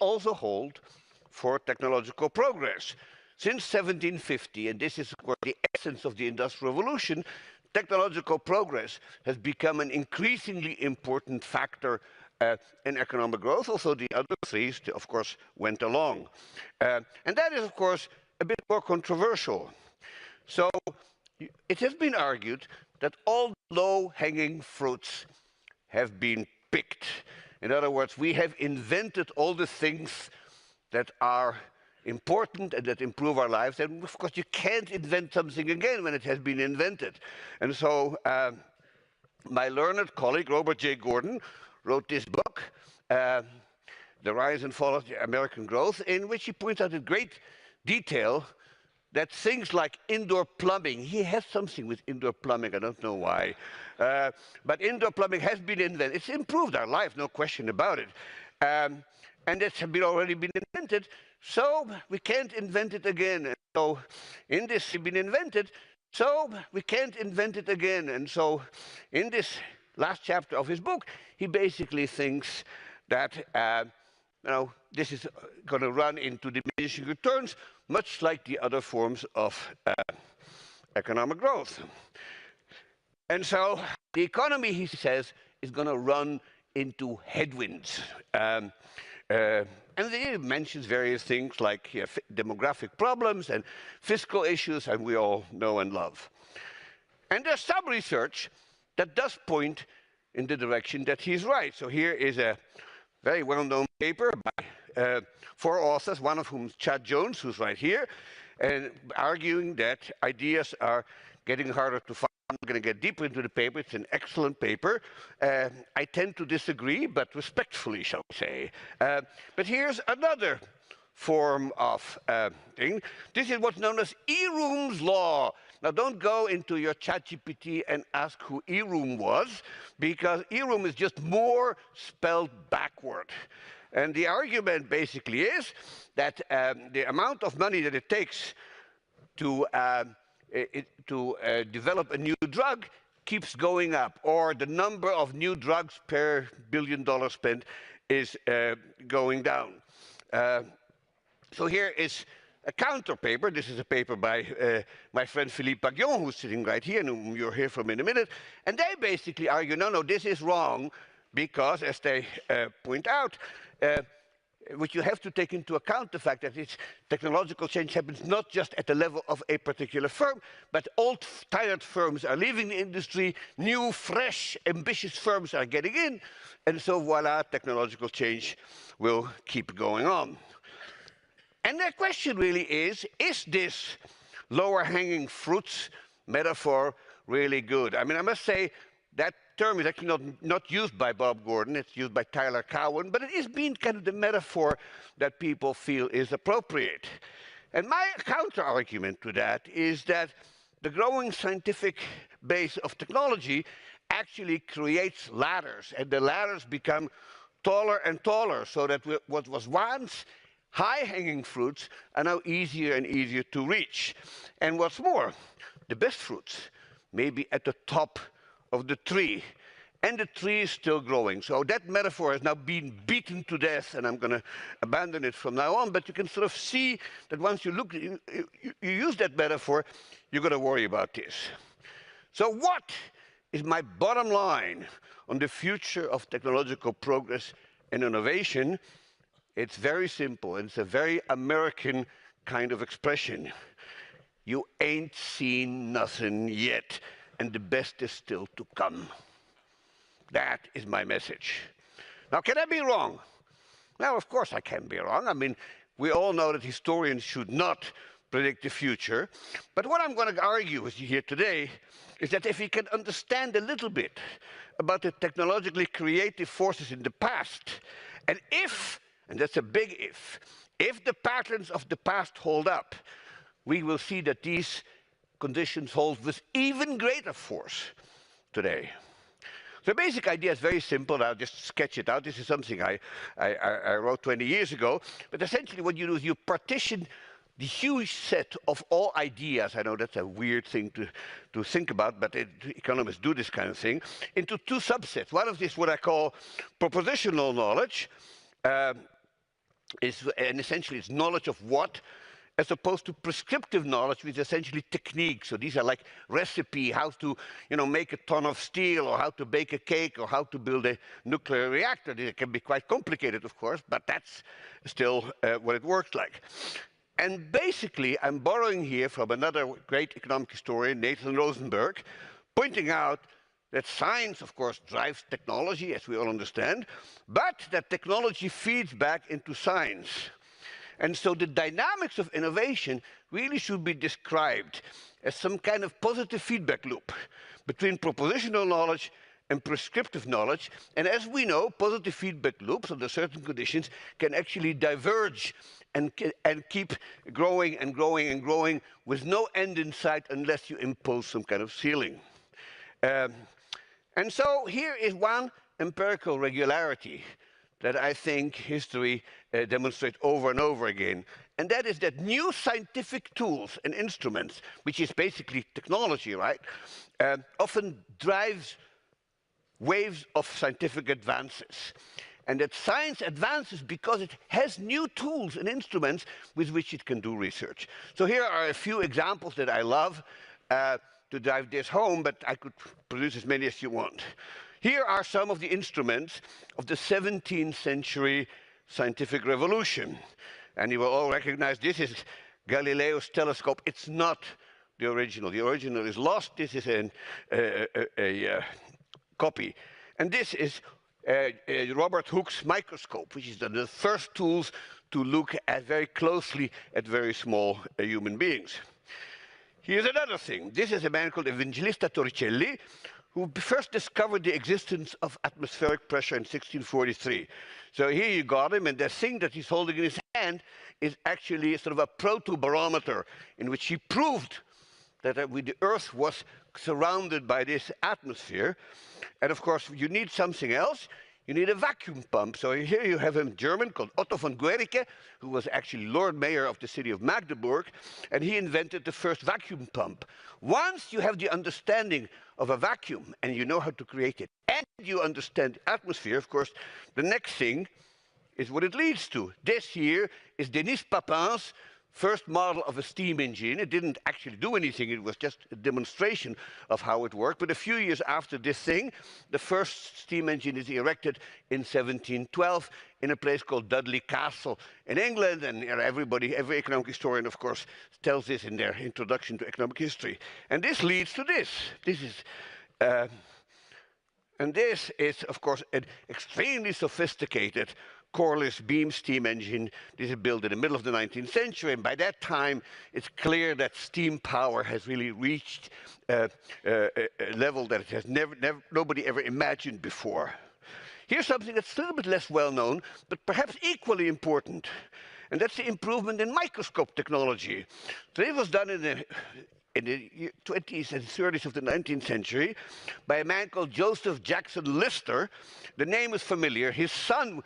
also hold for technological progress. Since 1750, and this is of course the essence of the Industrial Revolution, technological progress has become an increasingly important factor in economic growth. Also, the other three, of course, went along. And that is, of course, a bit more controversial. So it has been argued that all low-hanging fruits have been picked. In other words, we have invented all the things that are important and that improve our lives. And of course, you can't invent something again when it has been invented. And so my learned colleague, Robert J. Gordon, wrote this book, The Rise and Fall of American Growth, in which he points out in great detail that things like indoor plumbing, he has something with indoor plumbing, I don't know why, but indoor plumbing has been invented. It's improved our life, no question about it. And it's already been invented, so we can't invent it again. And so in this, it's been invented, so we can't invent it again. And so in this last chapter of his book, he basically thinks that this is going to run into diminishing returns, much like the other forms of economic growth. And so the economy, he says, is going to run into headwinds. And he mentions various things like demographic problems and fiscal issues, and we all know and love. And there's some research that does point in the direction that he's right. So here is a very well-known paper by 4 authors, one of whom is Chad Jones, who's right here, and arguing that ideas are getting harder to find. I'm going to get deeper into the paper. It's an excellent paper. I tend to disagree, but respectfully, shall we say. But here's another form of thing. This is what's known as Eroom's law. Now, don't go into your ChatGPT and ask who Eroom was, because Eroom is just more spelled backward. And the argument basically is that the amount of money that it takes to develop a new drug keeps going up, or the number of new drugs per $1 billion spent is going down. So here is a counter paper. This is a paper by my friend Philippe Paguion, who's sitting right here, and whom you'll hear from in a minute. And they basically argue, no, this is wrong, because, as they point out, which you have to take into account the fact that technological change happens not just at the level of a particular firm, but old, tired firms are leaving the industry, new, fresh, ambitious firms are getting in, and so voila, technological change will keep going on. And the question really is this lower-hanging fruits metaphor really good? I mean, I must say that term is actually not used by Bob Gordon, it's used by Tyler Cowen, but it is being kind of the metaphor that people feel is appropriate. And my counter-argument to that is that the growing scientific base of technology actually creates ladders, and the ladders become taller and taller, so that what was once high-hanging fruits are now easier and easier to reach. And what's more, the best fruits may be at the top of the tree, and the tree is still growing. So that metaphor has now been beaten to death, and I'm going to abandon it from now on. But you can sort of see that once you look, you use that metaphor, you're going to worry about this. So what is my bottom line on the future of technological progress and innovation? It's very simple, and it's a very American kind of expression. You ain't seen nothing yet, and the best is still to come. That is my message. Now, can I be wrong? Now, of course I can be wrong. I mean, we all know that historians should not predict the future. But what I'm going to argue with you here today is that if we can understand a little bit about the technologically creative forces in the past, and if, and that's a big if the patterns of the past hold up, we will see that these conditions hold with even greater force today. The basic idea is very simple. I'll just sketch it out. This is something I wrote 20 years ago. But essentially what you do is you partition the huge set of all ideas, I know that's a weird thing to think about, but economists do this kind of thing, into 2 subsets. One of these what I call propositional knowledge, and essentially it's knowledge of what, as opposed to prescriptive knowledge, which is essentially techniques. So these are like recipe, how to, make a ton of steel, or how to bake a cake, or how to build a nuclear reactor. It can be quite complicated, of course, but that's still what it works like. And basically, I'm borrowing here from another great economic historian, Nathan Rosenberg, pointing out that science, of course, drives technology, as we all understand, but that technology feeds back into science. And so the dynamics of innovation really should be described as some kind of positive feedback loop between propositional knowledge and prescriptive knowledge. And as we know, positive feedback loops under certain conditions can actually diverge and keep growing and growing and growing with no end in sight unless you impose some kind of ceiling. And so here is one empirical regularity that I think history demonstrates over and over again. And that is that new scientific tools and instruments, which is basically technology, right, often drives waves of scientific advances. And that science advances because it has new tools and instruments with which it can do research. So here are a few examples that I love to drive this home, but I could produce as many as you want. Here are some of the instruments of the 17th century scientific revolution. And you will all recognize this is Galileo's telescope. It's not the original. The original is lost. This is a copy. And this is Robert Hooke's microscope, which is the first tools to look at very closely at very small human beings. Here's another thing. This is a man called Evangelista Torricelli, who first discovered the existence of atmospheric pressure in 1643. So here you got him, and the thing that he's holding in his hand is actually sort of a protobarometer in which he proved that the Earth was surrounded by this atmosphere. And of course, you need something else. You need a vacuum pump. So here you have a German called Otto von Guericke, who was actually Lord Mayor of the city of Magdeburg, and he invented the first vacuum pump. Once you have the understanding of a vacuum and you know how to create it, and you understand the atmosphere, of course, the next thing is what it leads to. This here is Denis Papin's first model of a steam engine. It didn't actually do anything. It was just a demonstration of how it worked. But a few years after this thing, the first steam engine is erected in 1712 in a place called Dudley Castle in England. And every economic historian, of course, tells this in their introduction to economic history. And this leads to this. And this is, of course, an extremely sophisticated coreless beam steam engine. This is built in the middle of the 19th century, and by that time, it's clear that steam power has really reached a level that it has nobody ever imagined before. Here's something that's a little bit less well known, but perhaps equally important, and that's the improvement in microscope technology. So it was done in the 20s and 30s of the 19th century by a man called Joseph Jackson Lister. The name is familiar. His son,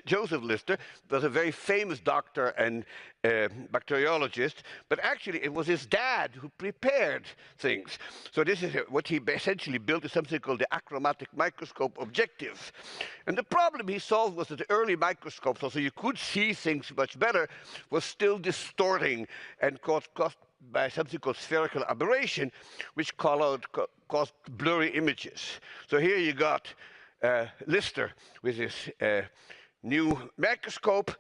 Joseph Lister, was a very famous doctor and bacteriologist, but actually it was his dad who prepared things. So this is what he essentially built, is something called the achromatic microscope objective. And the problem he solved was that the early microscopes, also you could see things much better, was still distorting and caused by something called spherical aberration, which caused blurry images. So here you got Lister with his new microscope,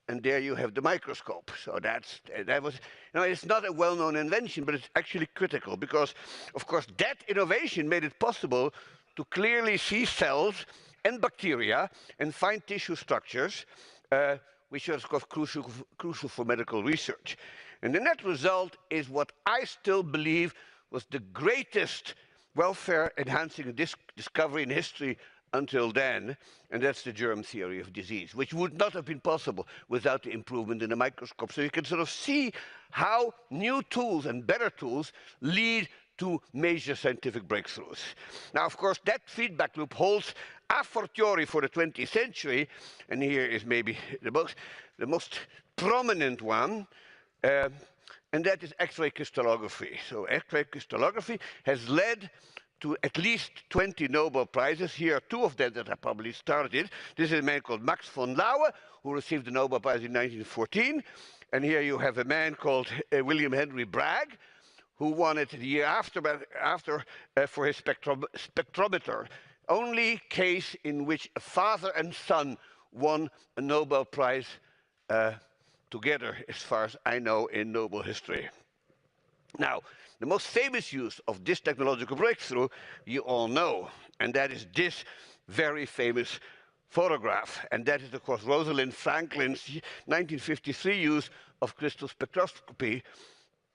and there you have the microscope. So that was, it's not a well-known invention, but it's actually critical because, of course, that innovation made it possible to clearly see cells and bacteria and find tissue structures, which are, of course, crucial for medical research. And the net result is what I still believe was the greatest welfare-enhancing discovery in history until then, and that's the germ theory of disease, which would not have been possible without the improvement in the microscope. So you can sort of see how new tools and better tools lead to major scientific breakthroughs. Now, of course, that feedback loop holds a fortiori for the 20th century, and here is maybe the most prominent one, and that is X-ray crystallography. So X-ray crystallography has led to at least 20 Nobel Prizes. Here are two of them that I probably started. This is a man called Max von Laue, who received the Nobel Prize in 1914. And here you have a man called William Henry Bragg, who won it the year after for his spectrometer. Only case in which a father and son won a Nobel Prize together, as far as I know, in Nobel history. Now, the most famous use of this technological breakthrough you all know, and that is this very famous photograph. And that is, of course, Rosalind Franklin's 1953 use of crystal spectroscopy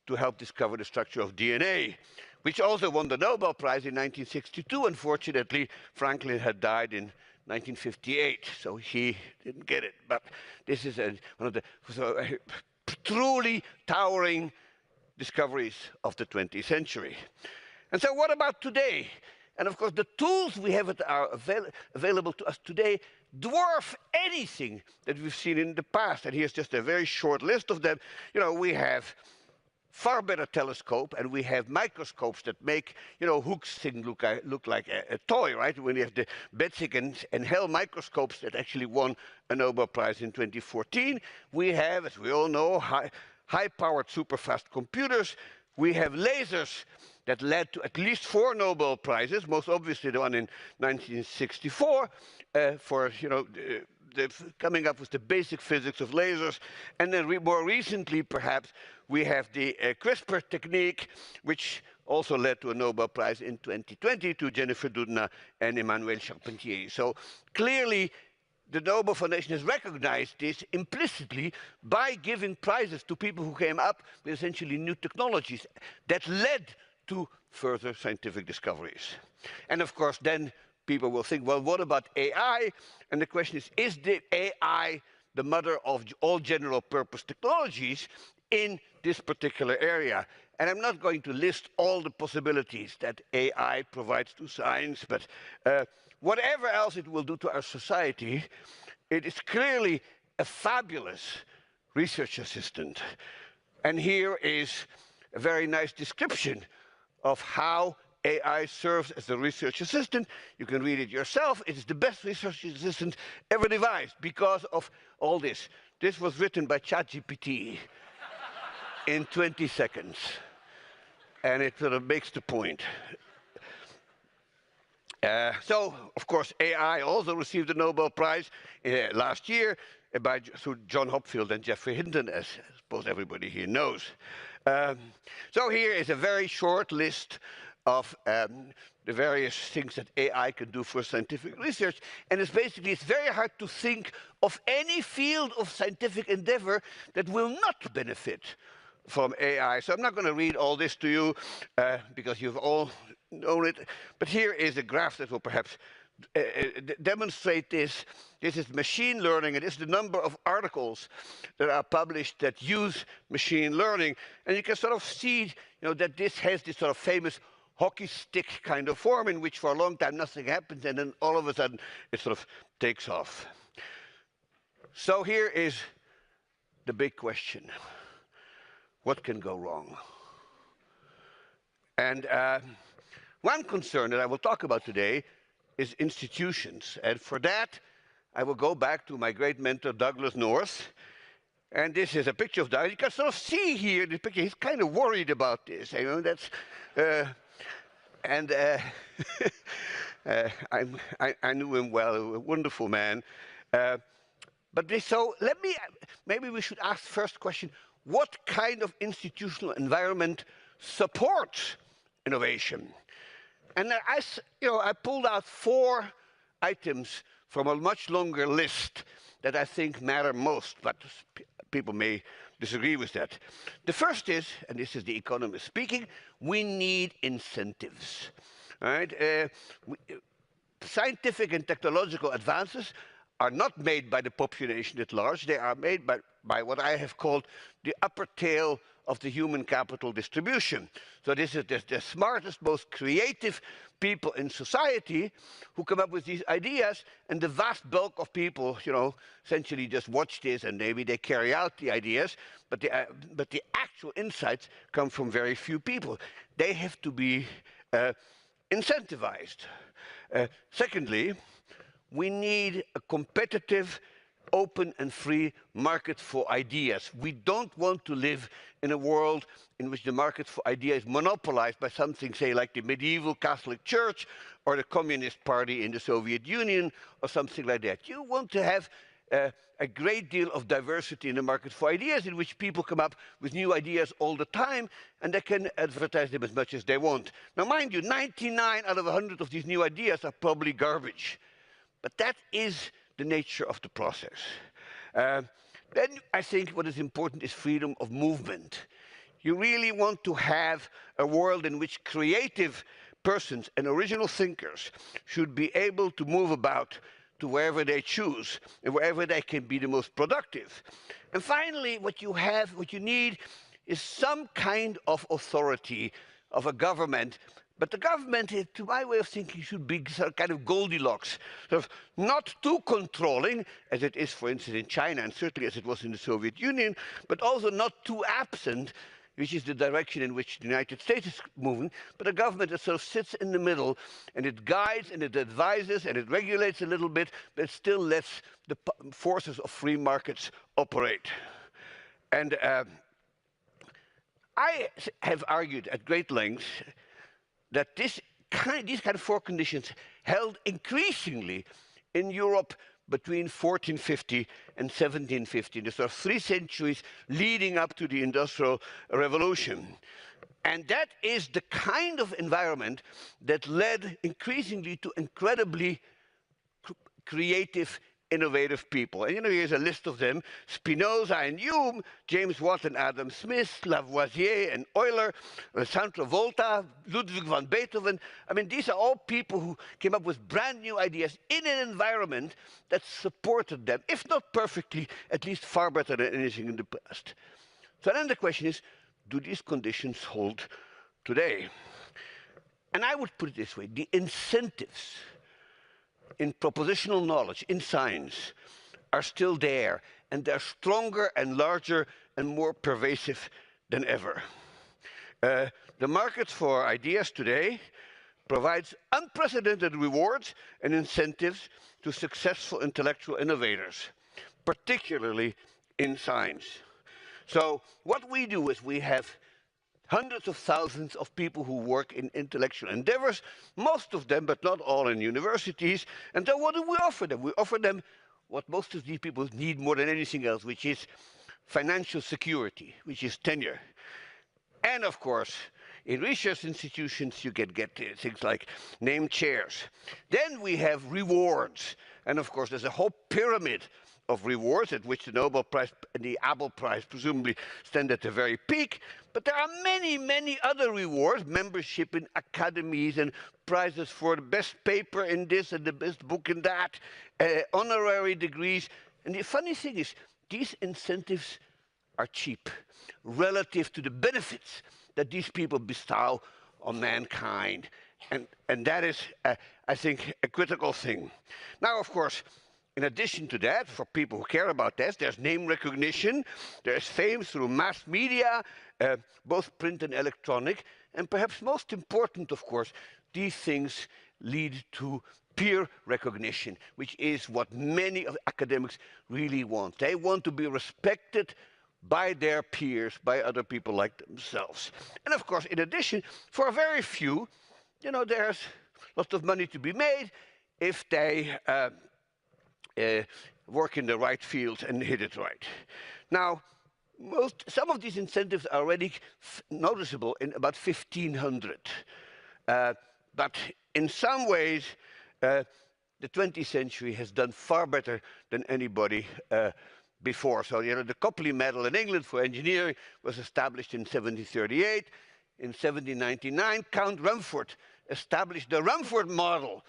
to help discover the structure of DNA, which also won the Nobel Prize in 1962. Unfortunately, Franklin had died in 1958, so he didn't get it. But this is one of the truly towering discoveries of the 20th century. And so what about today? And of course, the tools we have that are available to us today dwarf anything that we've seen in the past. And here's just a very short list of them. We have far better telescope, and we have microscopes that make, Hooke's thing look like a toy, right? When you have the Betzig and Hell microscopes that actually won a Nobel Prize in 2014. We have, as we all know, high-powered super-fast computers. We have lasers that led to at least 4 Nobel Prizes, most obviously the one in 1964 for, coming up with the basic physics of lasers. And then more recently, perhaps, we have the CRISPR technique, which also led to a Nobel Prize in 2020 to Jennifer Doudna and Emmanuel Charpentier. So clearly, the Nobel Foundation has recognized this implicitly by giving prizes to people who came up with essentially new technologies that led to further scientific discoveries. And of course, then people will think, well, what about AI? And the question is the AI the mother of all general purpose technologies in this particular area? And I'm not going to list all the possibilities that AI provides to science, but whatever else it will do to our society, it is clearly a fabulous research assistant. And here is a very nice description of how AI serves as a research assistant. You can read it yourself. It is the best research assistant ever devised because of all this. This was written by ChatGPT in 20 seconds. And it sort of makes the point. So, of course, AI also received the Nobel Prize last year through John Hopfield and Geoffrey Hinton, as I suppose everybody here knows. So here is a very short list of the various things that AI can do for scientific research. And it's very hard to think of any field of scientific endeavor that will not benefit from AI. So I'm not going to read all this to you because you've all known it. But here is a graph that will perhaps demonstrate this. This is machine learning, and this is the number of articles that are published that use machine learning. And you can sort of see, that this has this sort of famous hockey stick kind of form in which for a long time nothing happens, and then all of a sudden it sort of takes off. So here is the big question. What can go wrong? And one concern that I will talk about today is institutions. And for that, I will go back to my great mentor, Douglas North. And this is a picture of Douglas. You can sort of see here in this picture, he's kind of worried about this. That's, I knew him well, a wonderful man. So maybe we should ask the first question, what kind of institutional environment supports innovation? And I pulled out 4 items from a much longer list that I think matter most, but people may disagree with that. The first is, and this is the economist speaking, we need incentives. All right? Scientific and technological advances are not made by the population at large. They are made by what I have called the upper tail of the human capital distribution. So this is the smartest, most creative people in society who come up with these ideas, and the vast bulk of people, essentially just watch this and maybe they carry out the ideas, but the actual insights come from very few people. They have to be incentivized. Secondly, we need a competitive, open and free market for ideas. We don't want to live in a world in which the market for ideas is monopolized by something, say, like the medieval Catholic Church or the Communist Party in the Soviet Union or something like that. You want to have a great deal of diversity in the market for ideas, in which people come up with new ideas all the time, and they can advertise them as much as they want. Now, mind you, 99 out of 100 of these new ideas are probably garbage. But that is the nature of the process. Then I think what is important is freedom of movement. You really want to have a world in which creative persons and original thinkers should be able to move about to wherever they choose and wherever they can be the most productive. And finally, what you need is some kind of authority of a government. But the government, to my way of thinking, should be some kind of Goldilocks, sort of not too controlling, as it is, for instance, in China, and certainly as it was in the Soviet Union, but also not too absent, which is the direction in which the United States is moving, but a government that sort of sits in the middle, and it guides, and it advises, and it regulates a little bit, but it still lets the forces of free markets operate. And I have argued at great length that these kind of four conditions held increasingly in Europe between 1450 and 1750, the sort of 3 centuries leading up to the Industrial Revolution. And that is the kind of environment that led increasingly to incredibly creative, innovative people. And here's a list of them: Spinoza and Hume, James Watt and Adam Smith, Lavoisier and Euler, Alessandro Volta, Ludwig van Beethoven. I mean, these are all people who came up with brand new ideas in an environment that supported them, if not perfectly, at least far better than anything in the past. So then the question is, do these conditions hold today? And I would put it this way: the incentives in propositional knowledge, in science, are still there, and they're stronger and larger and more pervasive than ever. The market for ideas today provides unprecedented rewards and incentives to successful intellectual innovators, particularly in science. So what we do is we have hundreds of thousands of people who work in intellectual endeavors, most of them, but not all, in universities. And then what do we offer them? We offer them what most of these people need more than anything else, which is financial security, which is tenure. And of course, in research institutions, you get things like named chairs. Then we have rewards. And of course, there's a whole pyramid of rewards, at which the Nobel Prize and the Abel Prize presumably stand at the very peak. But there are many, many other rewards: membership in academies and prizes for the best paper in this and the best book in that, honorary degrees. And the funny thing is, these incentives are cheap relative to the benefits that these people bestow on mankind. And that is, I think, a critical thing. Now, of course, in addition to that, for people who care about this, there's name recognition, there's fame through mass media, both print and electronic, and perhaps most important, of course, these things lead to peer recognition, which is what many of academics really want. They want to be respected by their peers, by other people like themselves. And of course, in addition, for a very few, there's lots of money to be made if they work in the right field and hit it right. Now, some of these incentives are already noticeable in about 1500. But in some ways, the 20th century has done far better than anybody before. So, the Copley Medal in England for engineering was established in 1738. In 1799, Count Rumford established the Rumford Medal.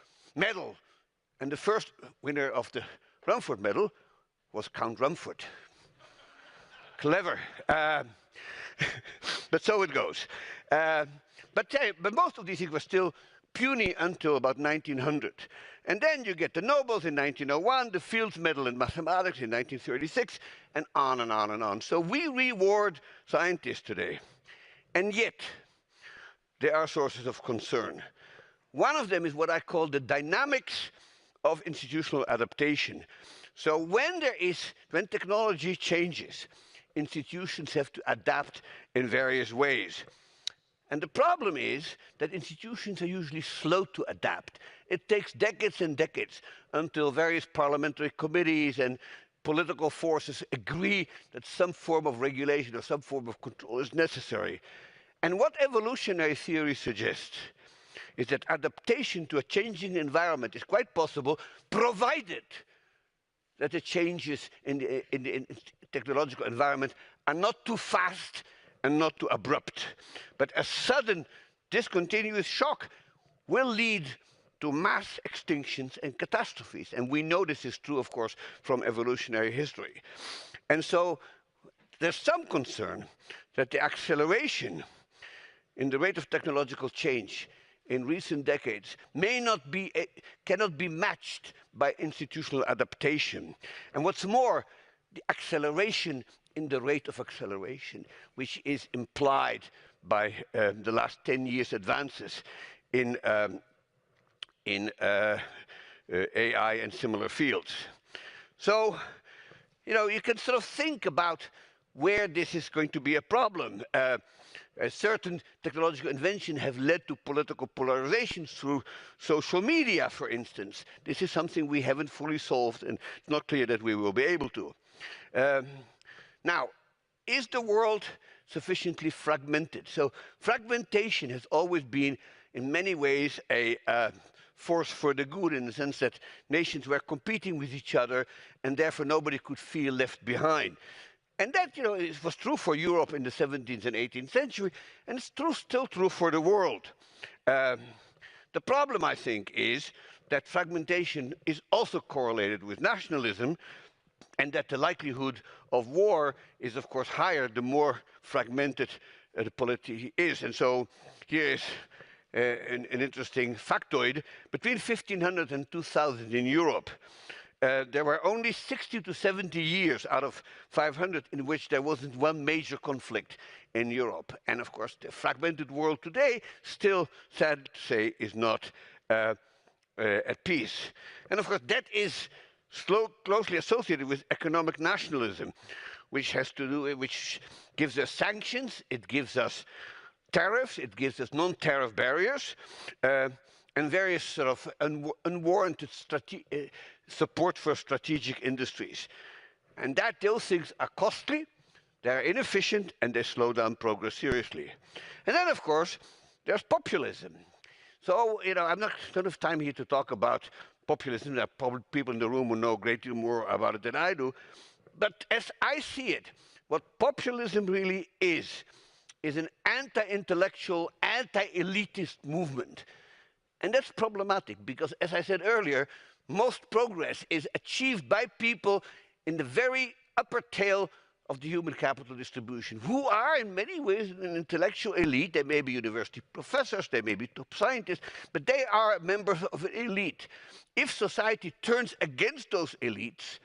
And the first winner of the Rumford Medal was Count Rumford. Clever. But so it goes. But most of these things were still puny until about 1900. And then you get the Nobels in 1901, the Fields Medal in Mathematics in 1936, and on and on and on. So we reward scientists today. And yet, there are sources of concern. One of them is what I call the dynamics of institutional adaptation. So when technology changes, institutions have to adapt in various ways. And the problem is that institutions are usually slow to adapt. It takes decades and decades until various parliamentary committees and political forces agree that some form of regulation or some form of control is necessary. And what evolutionary theory suggests is that adaptation to a changing environment is quite possible, provided that the changes in the technological environment are not too fast and not too abrupt. But a sudden, discontinuous shock will lead to mass extinctions and catastrophes. And we know this is true, of course, from evolutionary history. And so there's some concern that the acceleration in the rate of technological change in recent decades cannot be matched by institutional adaptation. And what's more, the acceleration in the rate of acceleration, which is implied by the last 10 years advances in AI and similar fields. So, you can sort of think about where this is going to be a problem. Certain technological inventions have led to political polarizations through social media, for instance. This is something we haven't fully solved, and it's not clear that we will be able to. Now, is the world sufficiently fragmented? So fragmentation has always been, in many ways, a force for the good, in the sense that nations were competing with each other, and therefore nobody could feel left behind. And that, it was true for Europe in the 17th and 18th century, and it's still true for the world. The problem, I think, is that fragmentation is also correlated with nationalism, and that the likelihood of war is, of course, higher the more fragmented the polity is. And so here is an interesting factoid. Between 1500 and 2000 in Europe, there were only 60 to 70 years out of 500 in which there wasn't one major conflict in Europe. And of course, the fragmented world today still, sad to say, is not at peace. And of course, that is closely associated with economic nationalism, which gives us sanctions, it gives us tariffs, it gives us non-tariff barriers, and various sort of unwarranted support for strategic industries. And those things are costly, they're inefficient, and they slow down progress seriously. And then, of course, there's populism. So, I'm not going to have time here to talk about populism. There are probably people in the room who know a great deal more about it than I do. But as I see it, what populism really is an anti-intellectual, anti-elitist movement. And that's problematic because, as I said earlier, most progress is achieved by people in the very upper tail of the human capital distribution, who are in many ways an intellectual elite. They may be university professors, they may be top scientists, but they are members of an elite. If society turns against those elites,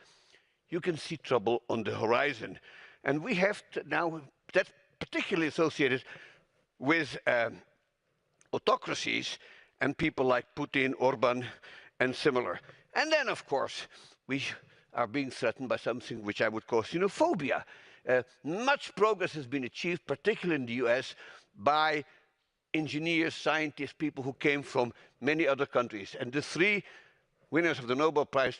you can see trouble on the horizon. And we have to now, that's particularly associated with autocracies and people like Putin, Orban, and similar. And then, of course, we are being threatened by something which I would call xenophobia. Much progress has been achieved, particularly in the US, by engineers, scientists, people who came from many other countries. And the three winners of the Nobel Prize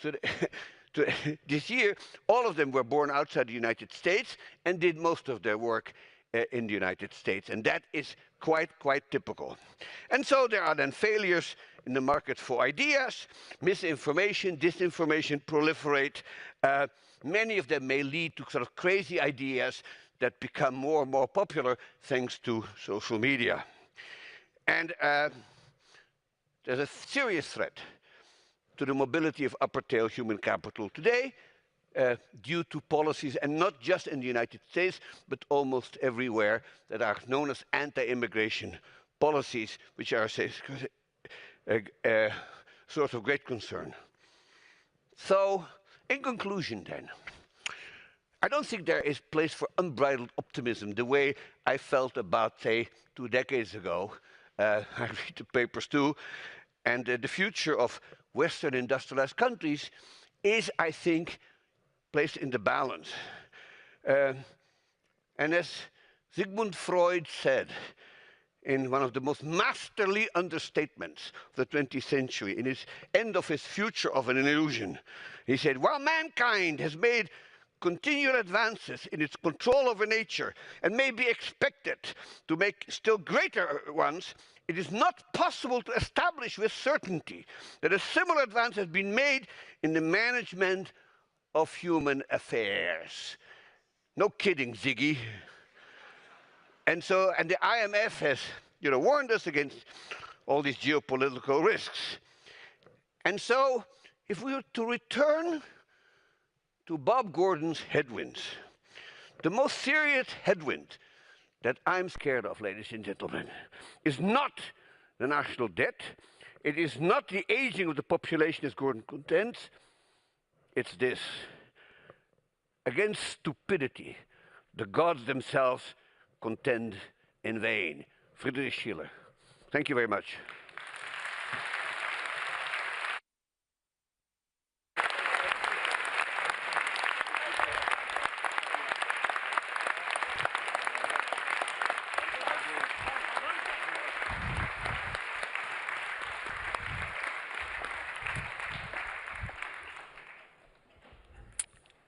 this year, all of them were born outside the United States and did most of their work in the United States. And that is quite typical. And so there are then failures in the market for ideas. Misinformation, disinformation proliferate. Many of them may lead to sort of crazy ideas that become more and more popular thanks to social media. And there's a serious threat to the mobility of upper tail human capital today due to policies, and not just in the United States, but almost everywhere, that are known as anti-immigration policies, which are a source of great concern. So, in conclusion then, I don't think there is place for unbridled optimism the way I felt about, say, 2 decades ago. I read the papers too. and the future of Western industrialized countries is, I think, placed in the balance. And as Sigmund Freud said in one of the most masterly understatements of the 20th century, in his end of his Future of an Illusion, he said, while mankind has made continual advances in its control over nature and may be expected to make still greater ones, it is not possible to establish with certainty that a similar advance has been made in the management of human affairs. No kidding, Ziggy. And the IMF has, warned us against all these geopolitical risks. And so, if we were to return to Bob Gordon's headwinds, the most serious headwind that I'm scared of, ladies and gentlemen, is not the national debt. It is not the aging of the population, as Gordon contends. It's this. Against stupidity, the gods themselves contend in vain. Friedrich Schiller. Thank you very much.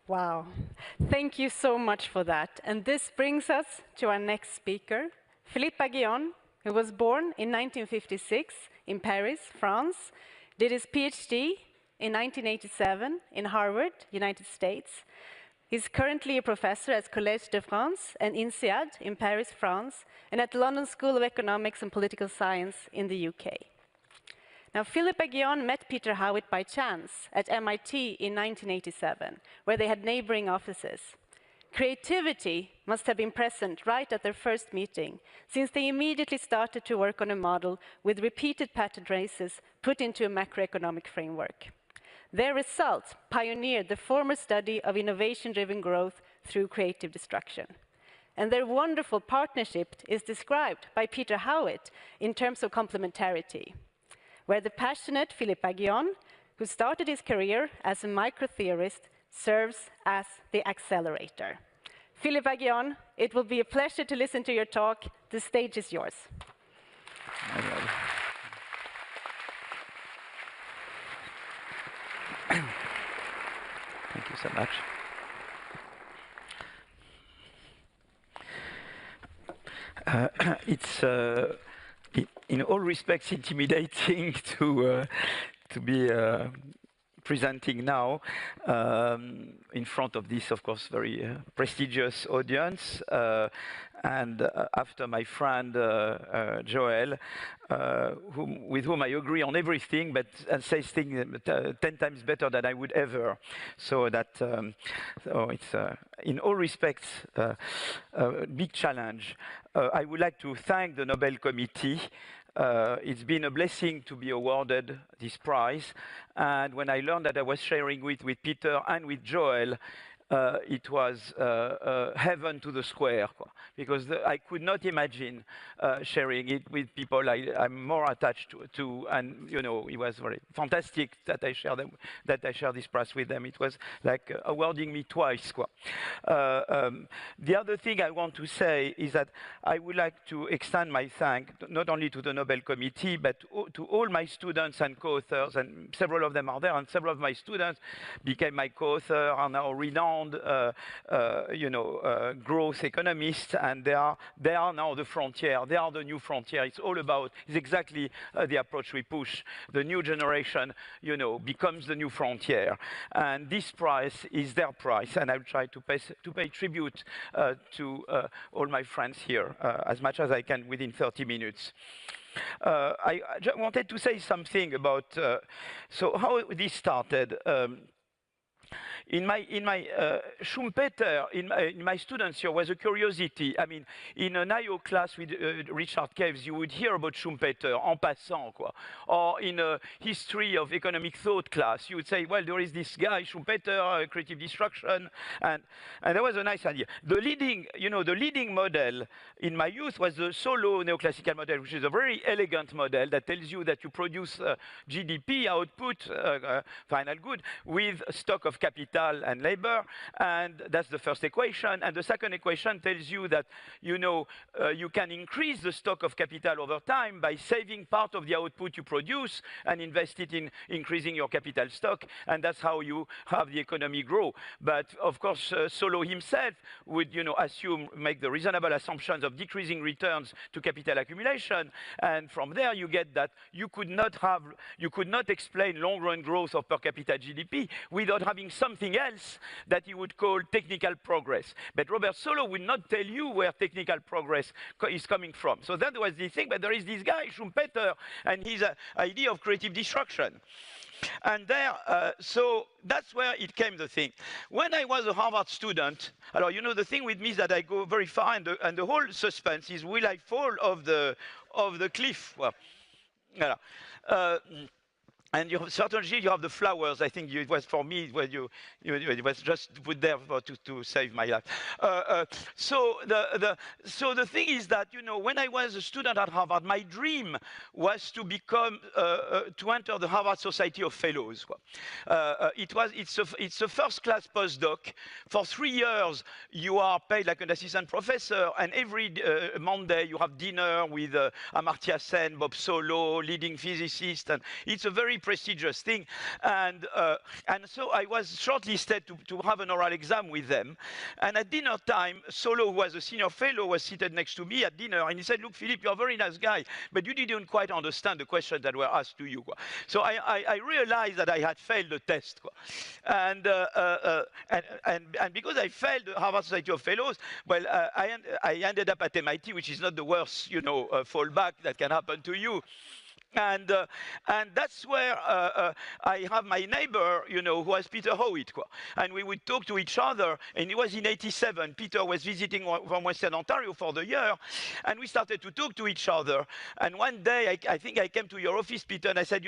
Wow. Thank you so much for that. And this brings us to our next speaker, Philippe Aghion, who was born in 1956 in Paris, France, did his PhD in 1987 in Harvard, United States. He's currently a professor at Collège de France and INSEAD in Paris, France, and at the London School of Economics and Political Science in the UK. Now, Philippe Aghion met Peter Howitt by chance at MIT in 1987, where they had neighboring offices. Creativity must have been present right at their first meeting, since they immediately started to work on a model with repeated patent races put into a macroeconomic framework. Their result pioneered the former study of innovation-driven growth through creative destruction. And their wonderful partnership is described by Peter Howitt in terms of complementarity, where the passionate Philippe Aghion, who started his career as a microtheorist, serves as the accelerator. Philippe Aghion, it will be a pleasure to listen to your talk. The stage is yours. Thank you so much. It's in all respects intimidating to be presenting now in front of this, of course, very prestigious audience, and after my friend Joel, with whom I agree on everything, but says things 10 times better than I would ever. So that so it's in all respects a big challenge. I would like to thank the Nobel Committee. It's been a blessing to be awarded this prize. And when I learned that I was sharing with Peter and with Joel, it was heaven to the square, because I could not imagine sharing it with people I'm more attached to, and it was very fantastic that I share this prize with them. It was like awarding me twice. The other thing I want to say is that I would like to extend my thanks not only to the Nobel Committee, but to all my students and co-authors, and several of them are there, and several of my students became my co-author, are now renowned growth economists, and they are now the frontier. They are the new frontier. It's exactly the approach we push. The new generation, becomes the new frontier, and this prize is their prize. And I'll try to pay tribute to all my friends here as much as I can within 30 minutes. I just wanted to say something about so how this started. Schumpeter, in my students here was a curiosity. I mean, in an IO class with Richard Caves, you would hear about Schumpeter en passant, quoi. Or in a history of economic thought class, you would say, well, there is this guy Schumpeter, creative destruction, and that was a nice idea. The leading model in my youth was the Solow neoclassical model, which is a very elegant model that tells you that you produce GDP output, final good, with stock of capital and labor, and that's the first equation. And the second equation tells you that you can increase the stock of capital over time by saving part of the output you produce and invest it in increasing your capital stock, and that's how you have the economy grow. But of course, Solow himself would make the reasonable assumptions of decreasing returns to capital accumulation, and from there you get that you could not explain long-run growth of per capita GDP without having something else that he would call technical progress. But Robert Solow would not tell you where technical progress is coming from. So that was the thing, but there is this guy, Schumpeter, and his idea of creative destruction. And there, so that's where it came, the thing. When I was a Harvard student, the thing with me is that I go very far, and the whole suspense is, will I fall off the cliff? Well, and certainly you have the flowers. I think it was for me when it was just put there to save my life. So the thing is that when I was a student at Harvard, my dream was to become to enter the Harvard Society of Fellows. It's a first-class postdoc. For 3 years you are paid like an assistant professor, and every Monday you have dinner with Amartya Sen, Bob Solow, leading physicists, and it's a very prestigious thing, and so I was shortlisted to have an oral exam with them. And at dinner time, Solow, who was a senior fellow, was seated next to me at dinner, and he said, "Look, Philippe, you're a very nice guy, but you didn't quite understand the questions that were asked to you." So I realized that I had failed the test, and because I failed the Harvard Society of Fellows, well, I ended up at MIT, which is not the worst, fallback that can happen to you. And that's where I have my neighbor, who was Peter Howitt, and we would talk to each other. And it was in '87. Peter was visiting from Western Ontario for the year, and we started to talk to each other. And one day, I think I came to your office, Peter, and I said,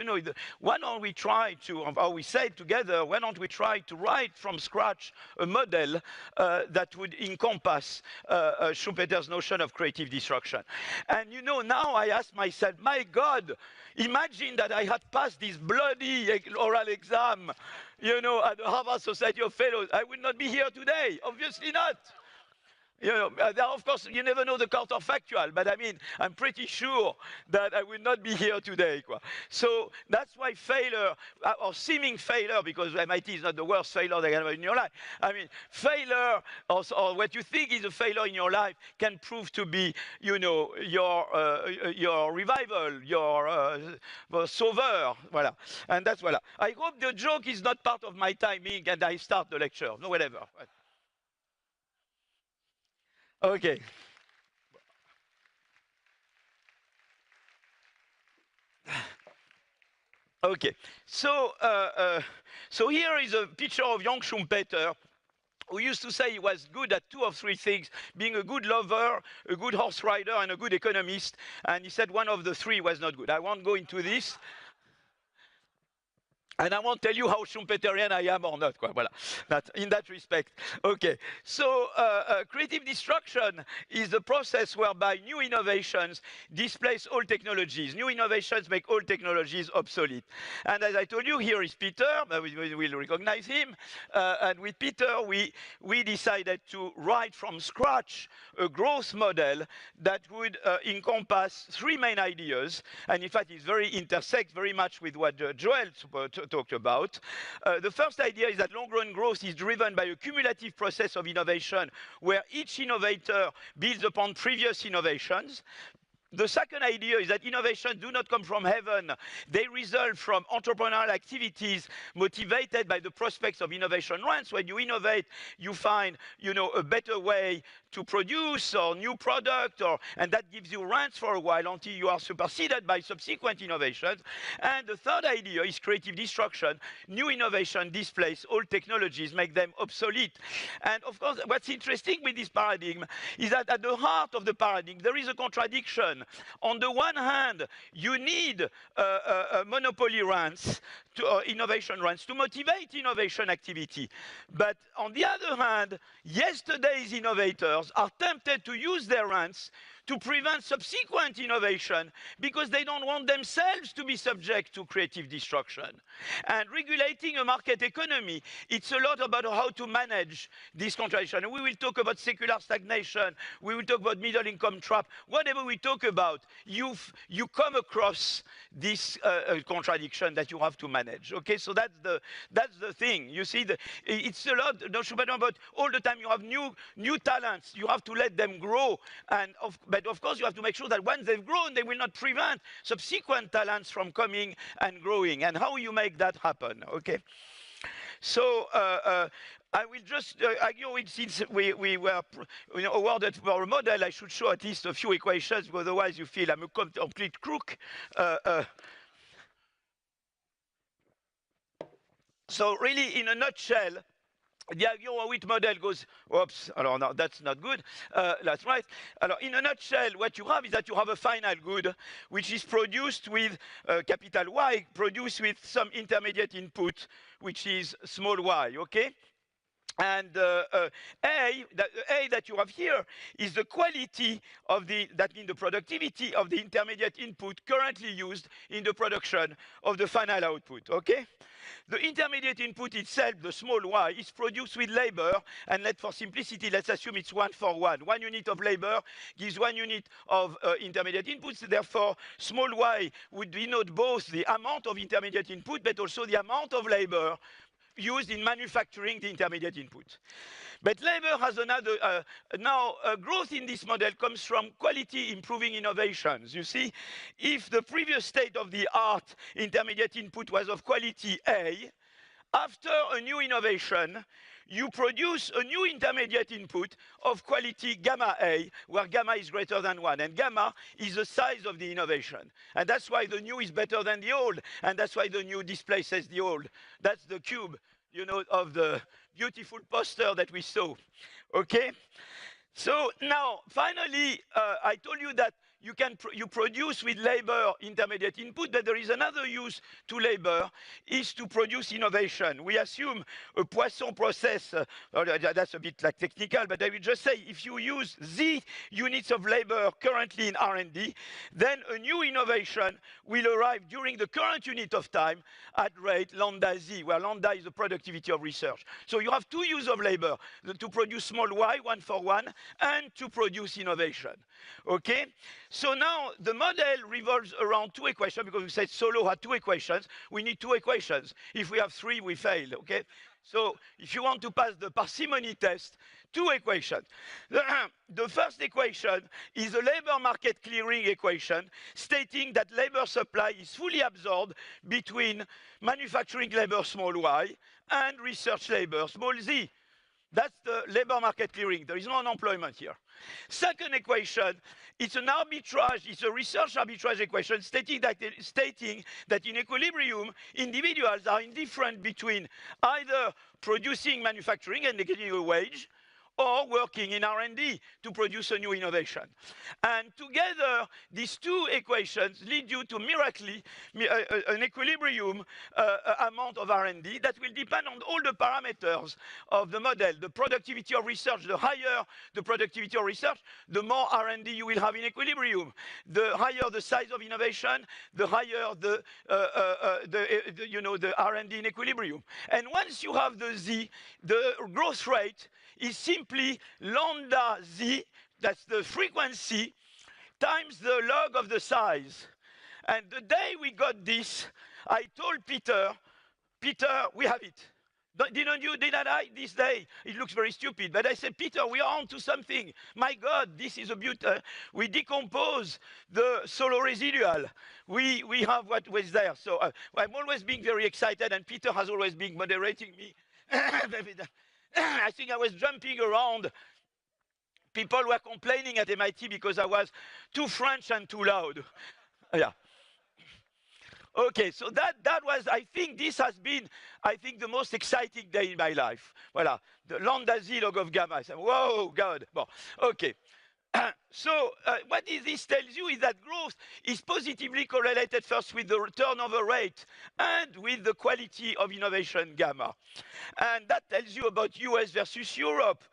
why don't we try to, or we said together, why don't we try to write from scratch a model that would encompass Schumpeter's notion of creative destruction? And now I ask myself, my God, imagine that I had passed this bloody oral exam, at the Harvard Society of Fellows. I would not be here today. Obviously not. Of course, you never know the counterfactual, but I mean, I'm pretty sure that I will not be here today. So that's why failure, or seeming failure, because MIT is not the worst failure that can happen in your life. I mean, failure, or what you think is a failure in your life, can prove to be, your revival, your sauveur. Voilà. And that's voilà. I hope the joke is not part of my timing and I start the lecture. No, whatever. Okay. Okay. So here is a picture of young Schumpeter, who used to say he was good at 2 of 3 things: being a good lover, a good horse rider, and a good economist. And he said one of the 3 was not good. I won't go into this. And I won't tell you how Schumpeterian I am or not. Voilà. In that respect. Okay. So creative destruction is the process whereby new innovations displace old technologies. New innovations make old technologies obsolete. And as I told you, here is Peter. We will recognize him. And with Peter, we decided to write from scratch a growth model that would encompass 3 main ideas. And in fact, it intersects very much with what Joel talked about. The first idea is that long-run growth is driven by a cumulative process of innovation where each innovator builds upon previous innovations. the second idea is that innovations do not come from heaven. They result from entrepreneurial activities motivated by the prospects of innovation rents. When you innovate, you find, a better way to produce or new product, and that gives you rents for a while until you are superseded by subsequent innovations. And the third idea is creative destruction. New innovation displace old technologies, make them obsolete. And of course, what's interesting with this paradigm is that at the heart of the paradigm, there is a contradiction. On the one hand, you need monopoly rents, innovation rents, to motivate innovation activity. But on the other hand, yesterday's innovators are tempted to use their rents to prevent subsequent innovation because they don't want themselves to be subject to creative destruction. And regulating a market economy, it's a lot about how to manage this contradiction. And we will talk about secular stagnation, we will talk about middle income trap, whatever we talk about, you come across this contradiction that you have to manage. Okay, so that's the thing. You see, it's a lot, about all the time you have new talents, you have to let them grow, but of course you have to make sure that once they've grown, they will not prevent subsequent talents from coming and growing. And how you make that happen? Okay. So I will just argue it since we were awarded for a model. I should show at least a few equations, because otherwise you feel I'm a complete crook. So really, in a nutshell, the Aguirre-Witt model goes, oops, no, that's not good. That's right. In a nutshell, what you have is that you have a finite good, which is produced with capital Y, produced with some intermediate input, which is small y, okay? And A that you have here is the quality of that means the productivity of the intermediate input currently used in the production of the final output, okay? The intermediate input itself, the small y, is produced with labor, and for simplicity, let's assume it's 1 for 1. 1 unit of labor gives 1 unit of intermediate inputs, therefore small y would denote both the amount of intermediate input, but also the amount of labor used in manufacturing the intermediate input. But labor has another, growth in this model comes from quality improving innovations. You see, if the previous state of the art intermediate input was of quality A, after a new innovation, you produce a new intermediate input of quality gamma A, where gamma is greater than 1. And gamma is the size of the innovation. And that's why the new is better than the old. And that's why the new displaces the old. That's the cube, of the beautiful poster that we saw. Okay? So now, finally, I told you that you produce with labor intermediate input, but there is another use to labor, is to produce innovation. We assume a Poisson process, that's a bit like technical, but I will just say, if you use Z units of labor currently in R&D, then a new innovation will arrive during the current unit of time at rate lambda Z, where lambda is the productivity of research. So you have two uses of labor, to produce small y, 1 for 1, and to produce innovation, okay? So now the model revolves around two equations, because we said Solow had two equations. We need two equations. If we have three, we fail, okay? So if you want to pass the parsimony test, two equations. The first equation is a labor market clearing equation, stating that labor supply is fully absorbed between manufacturing labor small y and research labor small z. That's the labor market clearing. There is no unemployment here. Second equation, it's an arbitrage, it's a research arbitrage equation stating that in equilibrium, individuals are indifferent between either producing manufacturing and getting a wage, or working in R&D to produce a new innovation. And together, these two equations lead you to miraculously an equilibrium amount of R&D that will depend on all the parameters of the model. The productivity of research, the higher the productivity of research, the more R&D you will have in equilibrium. The higher the size of innovation, the higher the R&D in equilibrium. And once you have the Z, the growth rate is simply lambda Z, that's the frequency, times the log of the size. And the day we got this, I told Peter, we have it. Didn't I this day? It looks very stupid, but I said, Peter, we are on to something. My God, this is a beauty. We decompose the solo residual. We have what was there. So I'm always being very excited, and Peter has always been moderating me. I think I was jumping around. People were complaining at MIT because I was too French and too loud. Yeah. Okay, so that was, I think this has been, I think, the most exciting day in my life. Voilà, the Landasi log of gamma. I said, whoa, God. Bon, okay. So what this tells you is that growth is positively correlated first with the turnover rate and with the quality of innovation gamma. And that tells you about US versus Europe.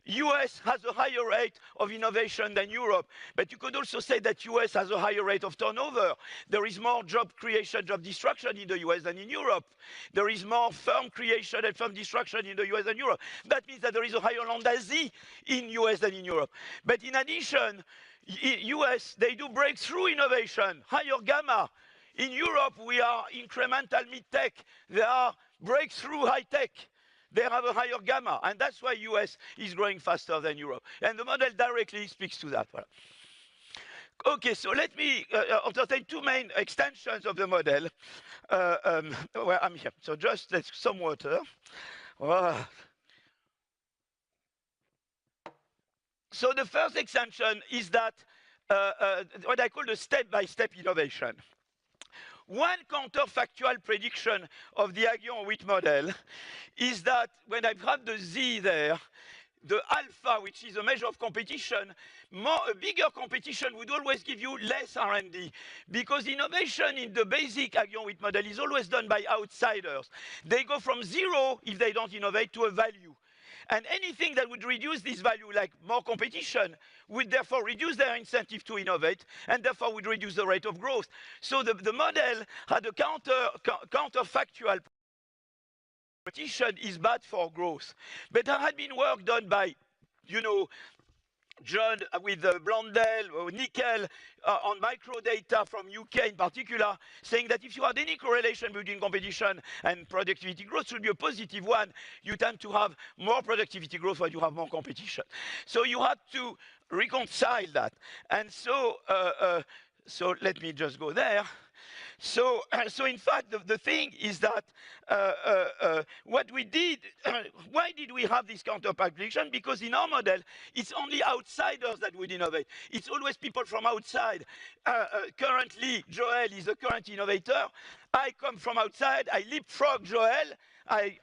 US has a higher rate of innovation than Europe, but you could also say that US has a higher rate of turnover. There is more job creation, job destruction in the US than in Europe. There is more firm creation and firm destruction in the US than Europe. That means that there is a higher Landasi in US than in Europe. But in addition, US, they do breakthrough innovation, higher gamma. In Europe, we are incremental mid-tech. They are breakthrough high-tech. They have a higher gamma, and that's why US is growing faster than Europe. And the model directly speaks to that. Voilà. Okay, so let me entertain two main extensions of the model. Well, I'm here. So just let's some water. So the first extension is that what I call the step-by-step innovation. One counterfactual prediction of the Aghion-Witt model is that when I have the Z there, the alpha, which is a measure of competition, a bigger competition would always give you less R&D, because innovation in the basic Aghion-Witt model is always done by outsiders. They go from zero, if they don't innovate, to a value. And anything that would reduce this value, like more competition, would therefore reduce their incentive to innovate, and therefore would reduce the rate of growth. So the model had a counterfactual competition is bad for growth. But there had been work done by, John with Blondel, Nickel, on microdata from UK in particular, saying that if you had any correlation between competition and productivity growth, it should be a positive one. You tend to have more productivity growth when you have more competition. So you had to reconcile that. And so, so let me just go there. So in fact, the thing is that what we did, why did we have this counterfactual? Because in our model, it's only outsiders that would innovate. It's always people from outside. Currently, Joel is the current innovator. I come from outside, I leapfrog Joel, I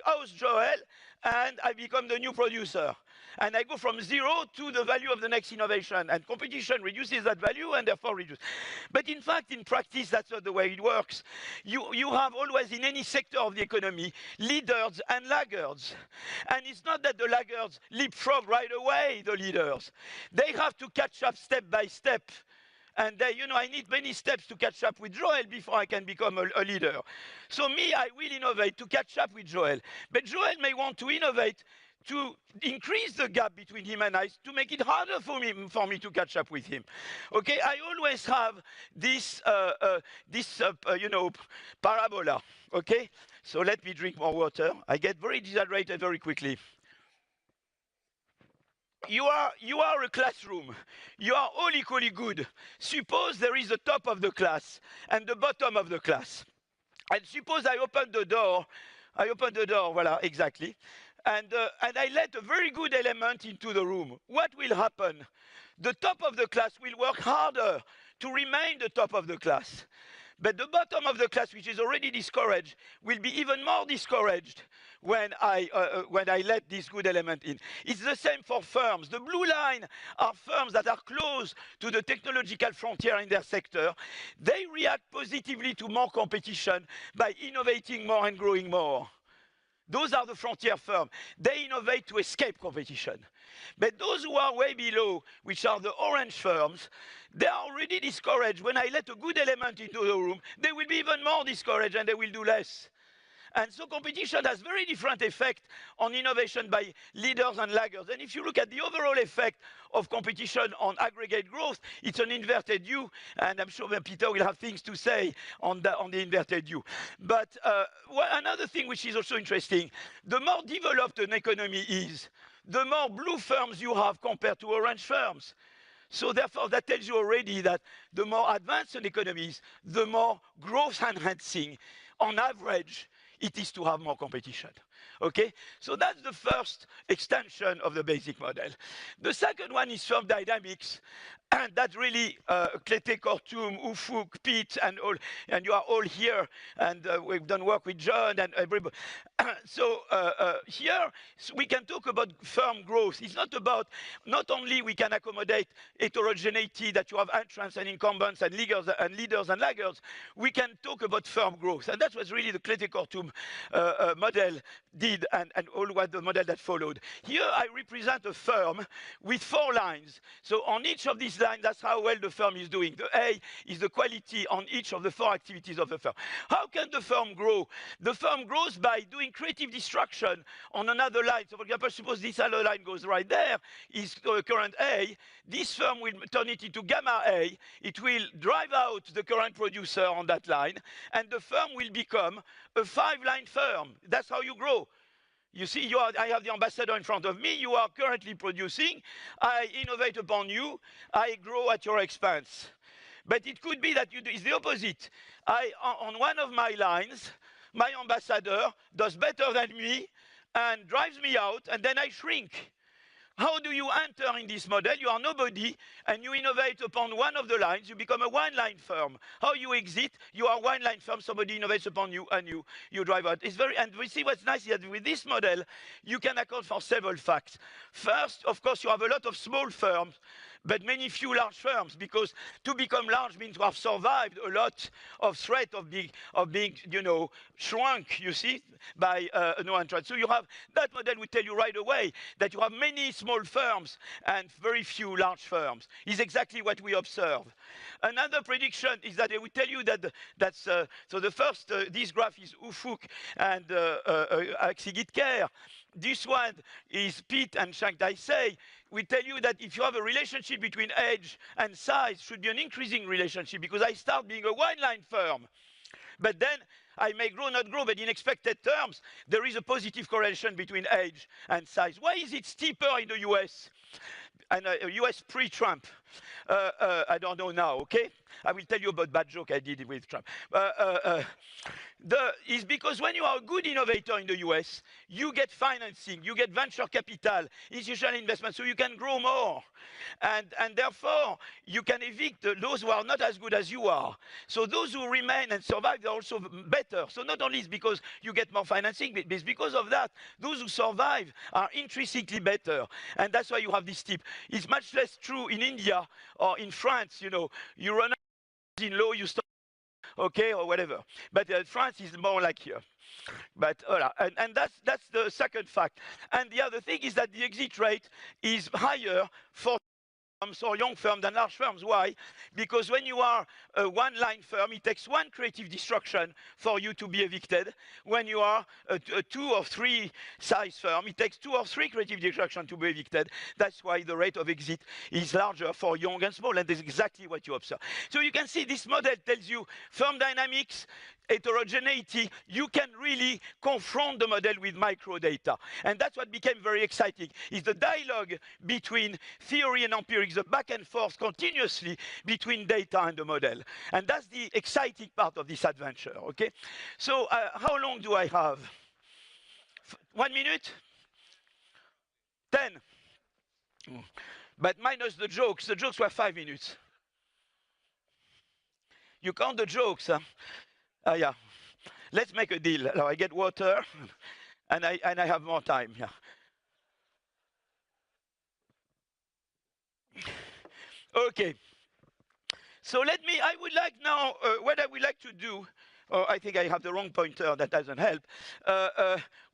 oust Joel, and I become the new producer. And I go from zero to the value of the next innovation. And competition reduces that value and therefore reduces. But in fact, in practice, that's not the way it works. You have always, in any sector of the economy, leaders and laggards. And it's not that the laggards leapfrog right away the leaders. They have to catch up step by step. And I need many steps to catch up with Joel before I can become a leader. So me, I will innovate to catch up with Joel. But Joel may want to innovate to increase the gap between him and I, to make it harder for me to catch up with him. Okay, I always have this, parabola. Okay, so let me drink more water. I get very dehydrated very quickly. You are a classroom. You are all equally good. Suppose there is the top of the class and the bottom of the class. And suppose I open the door, voila, exactly. And I let a very good element into the room. What will happen? The top of the class will work harder to remain the top of the class. But the bottom of the class, which is already discouraged, will be even more discouraged when I let this good element in. It's the same for firms. The blue line are firms that are close to the technological frontier in their sector. They react positively to more competition by innovating more and growing more. Those are the frontier firms. They innovate to escape competition. But those who are way below, which are the orange firms, they are already discouraged. When I let a good element into the room, they will be even more discouraged and they will do less. And so competition has very different effect on innovation by leaders and laggards. And if you look at the overall effect of competition on aggregate growth, it's an inverted U, and I'm sure that Peter will have things to say on the inverted U. But another thing which is also interesting, the more developed an economy is, the more blue firms you have compared to orange firms. So therefore, that tells you already that the more advanced an economy is, the more growth enhancing, on average, it is to have more competition. Okay? So that's the first extension of the basic model. The second one is firm dynamics. And that's really Clété, Kortum, Ufuk, Pete, and all, and you are all here, and we've done work with John and everybody. So here we can talk about firm growth. It's not about, not only we can accommodate heterogeneity that you have entrants and incumbents and leaders and laggards, we can talk about firm growth. And that was really the Clété, Kortum model did, and all what the model that followed. Here I represent a firm with 4 lines. So on each of these lines, that's how well the firm is doing. The A is the quality on each of the 4 activities of the firm. How can the firm grow? The firm grows by doing creative destruction on another line. So for example, suppose this other line goes right there, is current A. This firm will turn it into gamma A. It will drive out the current producer on that line, and the firm will become a 5-line firm. That's how you grow. You see, I have the ambassador in front of me. You are currently producing. I innovate upon you. I grow at your expense. But it could be that it's the opposite. On one of my lines, my ambassador does better than me and drives me out, and then I shrink. How do you enter in this model? You are nobody, and you innovate upon one of the lines. You become a 1-line firm. How you exit? You are a 1-line firm. Somebody innovates upon you, and you drive out. It's very, and we see what's nice is that with this model, you can account for several facts. First, of course, you have a lot of small firms, but few large firms, because to become large means to have survived a lot of threat of being, shrunk, you see, by no entrant. So you have, that model will tell you right away that you have many small firms and very few large firms. Is exactly what we observe. Another prediction is that it will tell you that so the first, this graph is Ufuk and Aksigit Care. This one is Pete and Shank Daisei. We tell you that if you have a relationship between age and size, should be an increasing relationship, because I start being a 1-line firm. But then I may grow, not grow, but in expected terms, there is a positive correlation between age and size. Why is it steeper in the US? And US pre-Trump. I don't know now, okay? I will tell you about bad joke I did with Trump. Is because when you are a good innovator in the US, you get financing, you get venture capital, institutional investment, so you can grow more. And therefore, you can evict those who are not as good as you are. So those who remain and survive are also better. So not only is because you get more financing, but it's because of that, those who survive are intrinsically better. And that's why you have this tip. It's much less true in India or in France, you run out in law, you stop, okay, or whatever. But France is more like here. But and that's the second fact. And the other thing is that the exit rate is higher for firms or young firms than large firms. Why? Because when you are a 1-line firm, it takes 1 creative destruction for you to be evicted. When you are a 2 or 3 size firm, it takes 2 or 3 creative destruction to be evicted. That's why the rate of exit is larger for young and small, and that's exactly what you observe. So you can see this model tells you firm dynamics, heterogeneity. You can really confront the model with micro data. And that's what became very exciting, is the dialogue between theory and empirics, the back and forth continuously between data and the model. And that's the exciting part of this adventure, okay? So how long do I have? 1 minute? 10? But minus the jokes were 5 minutes. You count the jokes, huh? Yeah. Let's make a deal. Now I get water, and I have more time. Yeah. Okay. So I would like now, what I would like to do, Oh, I think I have the wrong pointer. That doesn't help.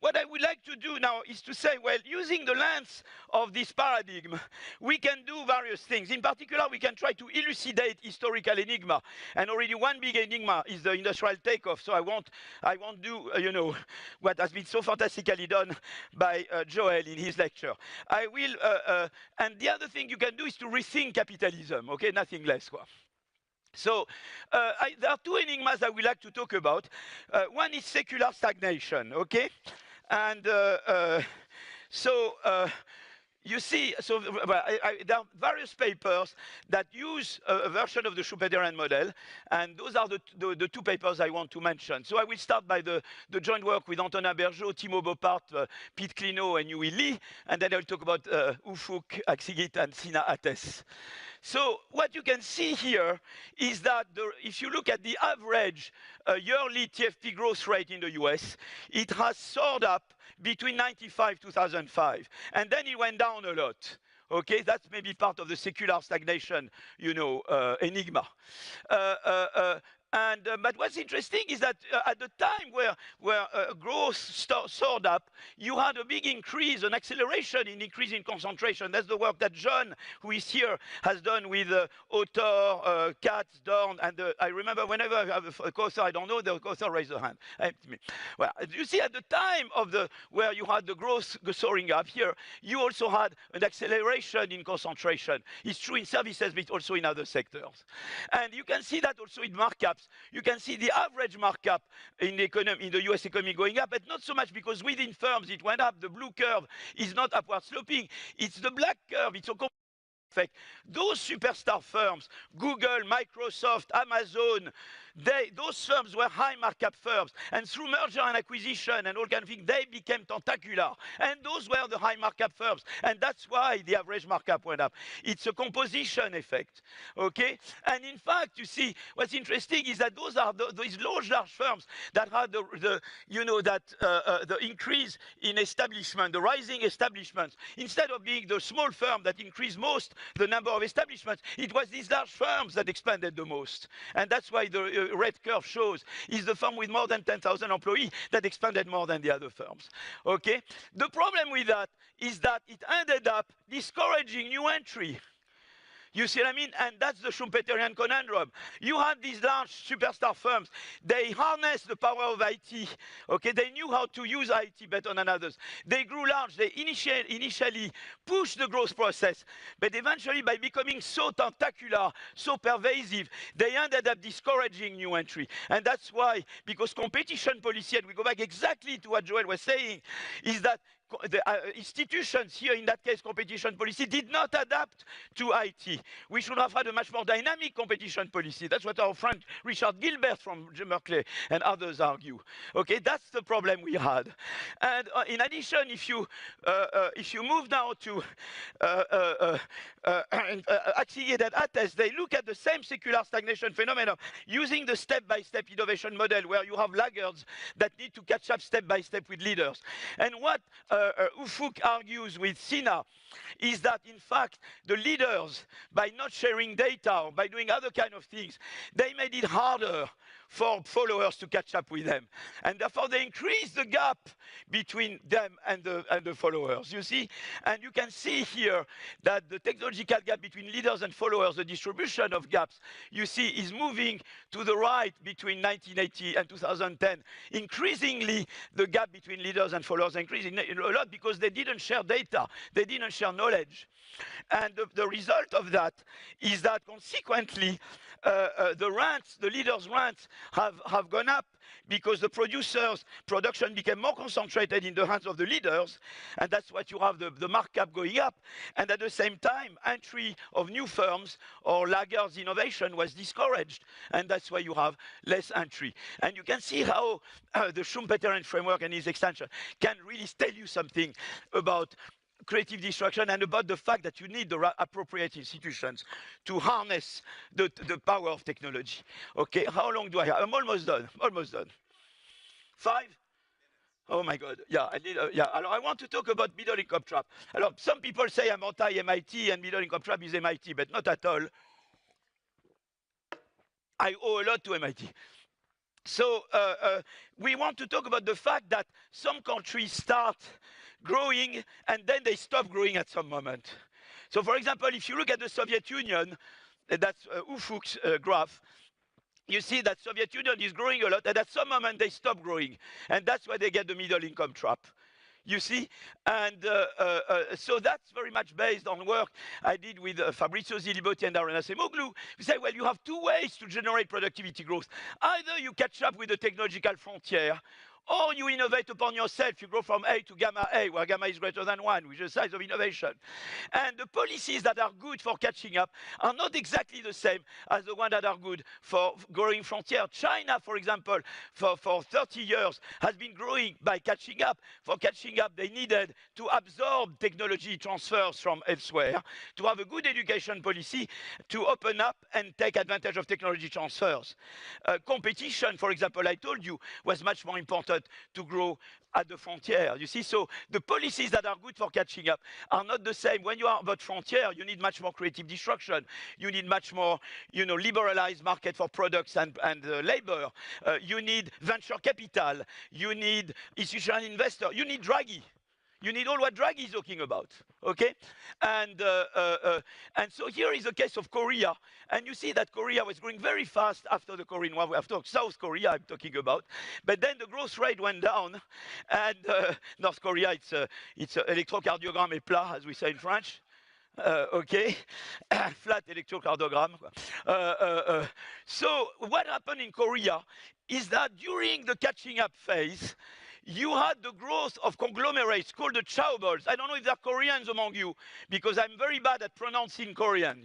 What I would like to do now is to say, well, using the lens of this paradigm, we can do various things. In particular, we can try to elucidate historical enigma. And already one big enigma is the industrial takeoff. So I won't do, what has been so fantastically done by Joel in his lecture. I will, and the other thing you can do is to rethink capitalism. Okay, nothing less. So there are two enigmas I would like to talk about. One is secular stagnation, okay? And you see, so there are various papers that use a version of the Schumpeterian model, and those are the two papers I want to mention. So I will start by the joint work with Antonin Bergeau, Timo Boppard, Pete Clino, and Yui Lee, and then I'll talk about Ufuk, Aksigit, and Sina Ates. So what you can see here is that if you look at the average yearly TFP growth rate in the US, it has soared up between 95 to 2005. And then it went down a lot. Okay, that's maybe part of the secular stagnation, enigma. But what's interesting is that at the time where growth soared up, you had a big increase, an acceleration in increase in concentration. That's the work that John, who is here, has done with Autor, Katz, Dorn, and I remember whenever I have a co-author I don't know, the co-author raise their hand. Well, you see at the time of where you had the growth soaring up here, you also had an acceleration in concentration. It's true in services, but also in other sectors. And you can see that also in markups. You can see the average markup in the economy, in the US economy going up, but not so much because within firms it went up. The blue curve is not upward sloping. It's the black curve. It's a effect. Those superstar firms, Google, Microsoft, Amazon, those firms were high markup firms. And through merger and acquisition and all kind of things, they became tentacular. And those were the high markup firms. And that's why the average markup went up. It's a composition effect, okay? And in fact, you see, what's interesting is that those are these large firms that had the increase in establishment, the rising establishments. Instead of being the small firm that increased most the number of establishments, it was these large firms that expanded the most. And that's why the red curve shows is the firm with more than 10,000 employees that expanded more than the other firms. Okay? The problem with that is that it ended up discouraging new entry. You see what I mean? And that's the Schumpeterian conundrum. You had these large superstar firms. They harnessed the power of IT. Okay, they knew how to use IT better than others. They grew large. They initially pushed the growth process. But eventually, by becoming so tentacular, so pervasive, they ended up discouraging new entry. And that's why, because competition policy, and we go back exactly to what Joel was saying, is that the institutions here, in that case, competition policy, did not adapt to IT. We should have had a much more dynamic competition policy. That's what our friend Richard Gilbert from Berkeley and others argue. Okay, that's the problem we had. And in addition, if you move now to Aksigit and Ates, they look at the same secular stagnation phenomenon using the step-by-step innovation model, where you have laggards that need to catch up step-by-step with leaders. And what Ufuk argues with Sina is that, in fact, the leaders, by not sharing data or by doing other kind of things, they made it harder for followers to catch up with them. And therefore, they increased the gap between them and the followers, you see? And you can see here that the technological gap between leaders and followers, the distribution of gaps, you see, is moving to the right between 1980 and 2010. Increasingly, the gap between leaders and followers increasing a lot because they didn't share data. They didn't share knowledge. And the result of that is that, consequently, the leaders' rents have gone up because the production became more concentrated in the hands of the leaders, and that's what you have, the markup going up. And at the same time, entry of new firms or laggards innovation was discouraged, and that's why you have less entry. And you can see how the Schumpeterian framework and its extension can really tell you something about creative destruction and about the fact that you need the appropriate institutions to harness the power of technology. Okay, how long do I have? I'm almost done, almost done. 5? Oh my God, yeah, I want to talk about middle income trap. Some people say I'm anti-MIT and middle income trap is MIT, but not at all. I owe a lot to MIT. So we want to talk about the fact that some countries start growing and then they stop growing at some moment. So for example, if you look at the Soviet Union, that's Ufuk's graph, you see that Soviet Union is growing a lot, and at some moment they stop growing. And that's why they get the middle income trap. You see? And so that's very much based on work I did with Fabrizio Zilibotti and Arun Acemoglu. We say, well, you have two ways to generate productivity growth. Either you catch up with the technological frontier, or you innovate upon yourself. You go from A to gamma A, where gamma is greater than 1, which is the size of innovation. And the policies that are good for catching up are not exactly the same as the ones that are good for growing frontier. China, for example, for 30 years has been growing by catching up. For catching up, they needed to absorb technology transfers from elsewhere, to have a good education policy, to open up and take advantage of technology transfers. Competition, for example, I told you, was much more important to grow at the frontier. You see, so the policies that are good for catching up are not the same. When you are about frontier, you need much more creative destruction. You need much more, liberalized market for products and labor. You need venture capital. You need institutional investor. You need Draghi. You need all what Draghi is talking about, okay? And so here is a case of Korea. And you see that Korea was growing very fast after the Korean War. After South Korea, I'm talking about. But then the growth rate went down. And North Korea, it's electrocardiogram et plat, as we say in French. Okay, flat electrocardiogram. So what happened in Korea is that during the catching up phase, you had the growth of conglomerates called the chaebols. I don't know if there are Koreans among you, because I'm very bad at pronouncing Korean.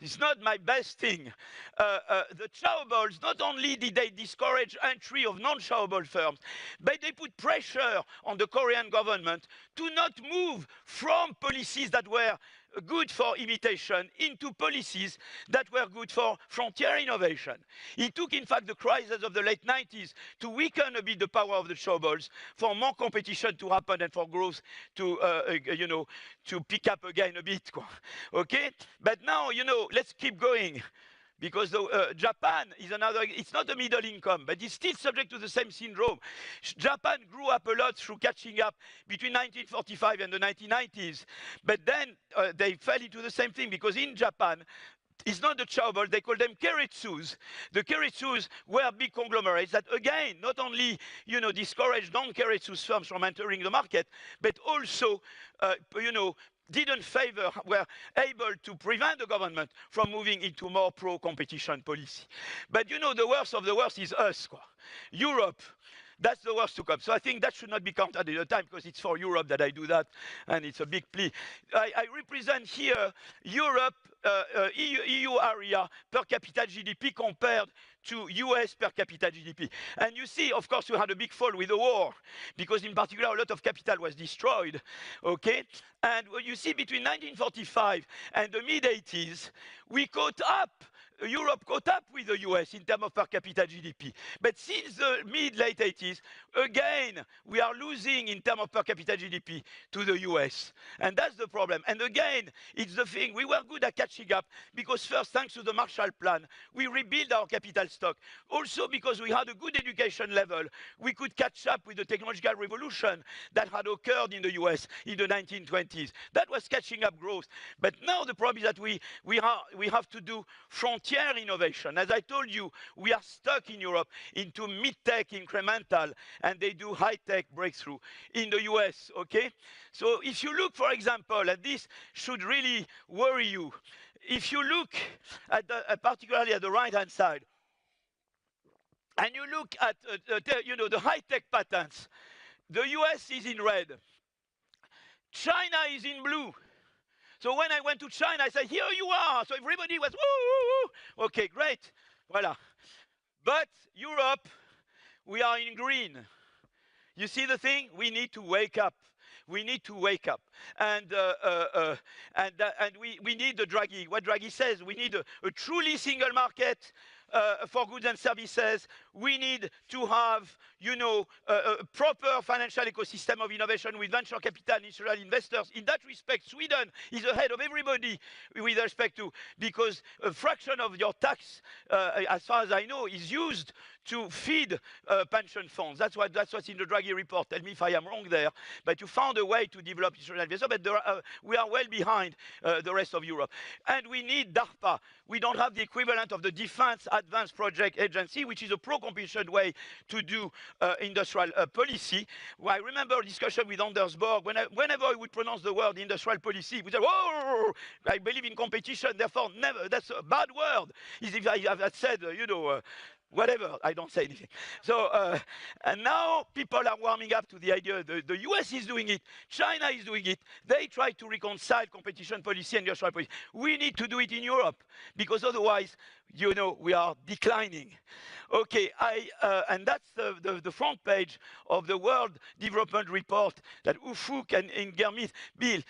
It's not my best thing. The chaebols, not only did they discourage entry of non-chaebol firms, but they put pressure on the Korean government to not move from policies that were good for imitation into policies that were good for frontier innovation. It took, in fact, the crisis of the late 90s to weaken a bit the power of the chaebols, for more competition to happen and for growth to, to pick up again a bit. Okay? But now, let's keep going. Because Japan is another, it's not a middle income, but it's still subject to the same syndrome. Japan grew up a lot through catching up between 1945 and the 1990s. But then they fell into the same thing, because in Japan, it's not the chaebol, they call them keiretsus. The keiretsus were big conglomerates that, again, not only discouraged non-keiretsus firms from entering the market, but also didn't favor, were able to prevent the government from moving into more pro-competition policy. But the worst of the worst is us, Europe. That's the worst to come. So I think that should not be counted at a time, because it's for Europe that I do that, and it's a big plea. I represent here Europe, EU area per capita GDP compared to US per capita GDP. And you see, of course, we had a big fall with the war, because in particular, a lot of capital was destroyed, okay? And you see, between 1945 and the mid-80s, we caught up. Europe caught up with the US in terms of per capita GDP. But since the mid-late 80s, again, we are losing in terms of per capita GDP to the US. And that's the problem. And again, it's the thing, we were good at catching up, because first, thanks to the Marshall Plan, we rebuilt our capital stock. Also because we had a good education level, we could catch up with the technological revolution that had occurred in the US in the 1920s. That was catching up growth. But now the problem is that we have to do frontier innovation. As I told you, we are stuck in Europe into mid-tech incremental, and they do high-tech breakthrough in the US, okay? So if you look, for example, and this should really worry you, if you look at particularly at the right-hand side, and you look at the high-tech patents, the US is in red, China is in blue. So when I went to China, I said, here you are. So everybody was, woo, woo, woo. Okay, great. Voila. But Europe, we are in green. You see the thing? We need to wake up. We need to wake up. And we need the Draghi. What Draghi says, we need a truly single market, for goods and services. We need to have, a proper financial ecosystem of innovation with venture capital and institutional investors. In that respect, Sweden is ahead of everybody with respect to, because a fraction of your tax, as far as I know, is used to feed pension funds. That's what's in the Draghi report. Tell me if I am wrong there. But you found a way to develop institutional investors, but we are well behind the rest of Europe. And we need DARPA. We don't have the equivalent of the Defense Advanced Project Agency, which is a pro-competition way to do industrial policy. Well, I remember a discussion with Anders Borg. Whenever I would pronounce the word industrial policy, he would say, "Whoa, I believe in competition, therefore never." That's a bad word. If I have said, whatever, I don't say anything. So, and now people are warming up to the idea the US is doing it, China is doing it. They try to reconcile competition policy and industrial policy. We need to do it in Europe, because otherwise, we are declining. Okay, and that's the front page of the World Development Report that Ufuk and Germith built.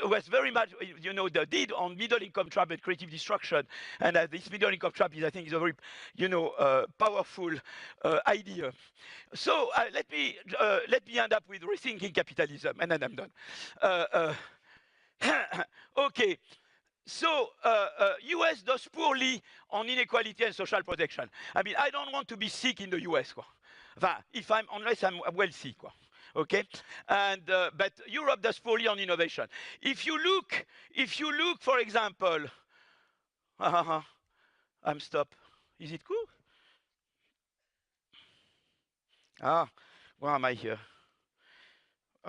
Was very much, the did on middle income trap and creative destruction. And this middle income trap I think, is a very, powerful idea. So let me end up with rethinking capitalism, and then I'm done. Okay. So, US does poorly on inequality and social protection. I mean, I don't want to be sick in the US, quoi. Unless I'm wealthy, quoi. Okay, and but Europe does poorly on innovation. If you look, for example, I'm stopped. Is it cool? Where am I here?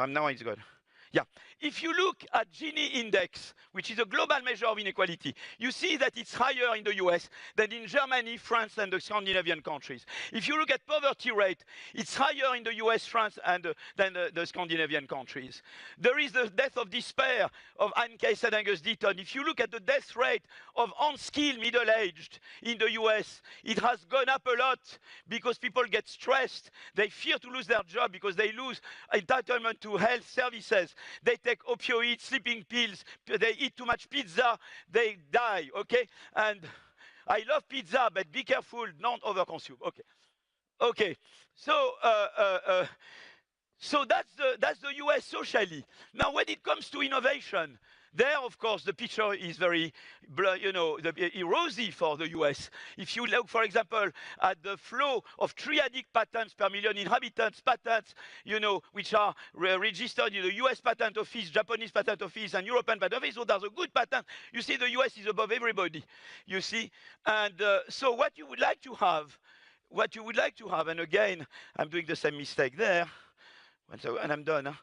Now it's good. Yeah. If you look at Gini index, which is a global measure of inequality, you see that it's higher in the US than in Germany, France, and the Scandinavian countries. If you look at poverty rate, it's higher in the US, France, and than the Scandinavian countries. There is the death of despair of Anne Case and Angus Deaton. If you look at the death rate of unskilled middle-aged in the US, it has gone up a lot because people get stressed. They fear to lose their job because they lose entitlement to health services. They take opioids, sleeping pills, they eat too much pizza, they die, okay? And I love pizza, but be careful, don't overconsume, okay? Okay, so, so that's the US socially. Now, when it comes to innovation, there, of course, the picture is very, rosy for the US. If you look, for example, at the flow of triadic patents per million inhabitants, patents, which are registered in the US Patent Office, Japanese Patent Office, and European Patent Office, so there's a good patent. You see, the US is above everybody, you see. And so what you would like to have, and again, I'm doing the same mistake there, and I'm done.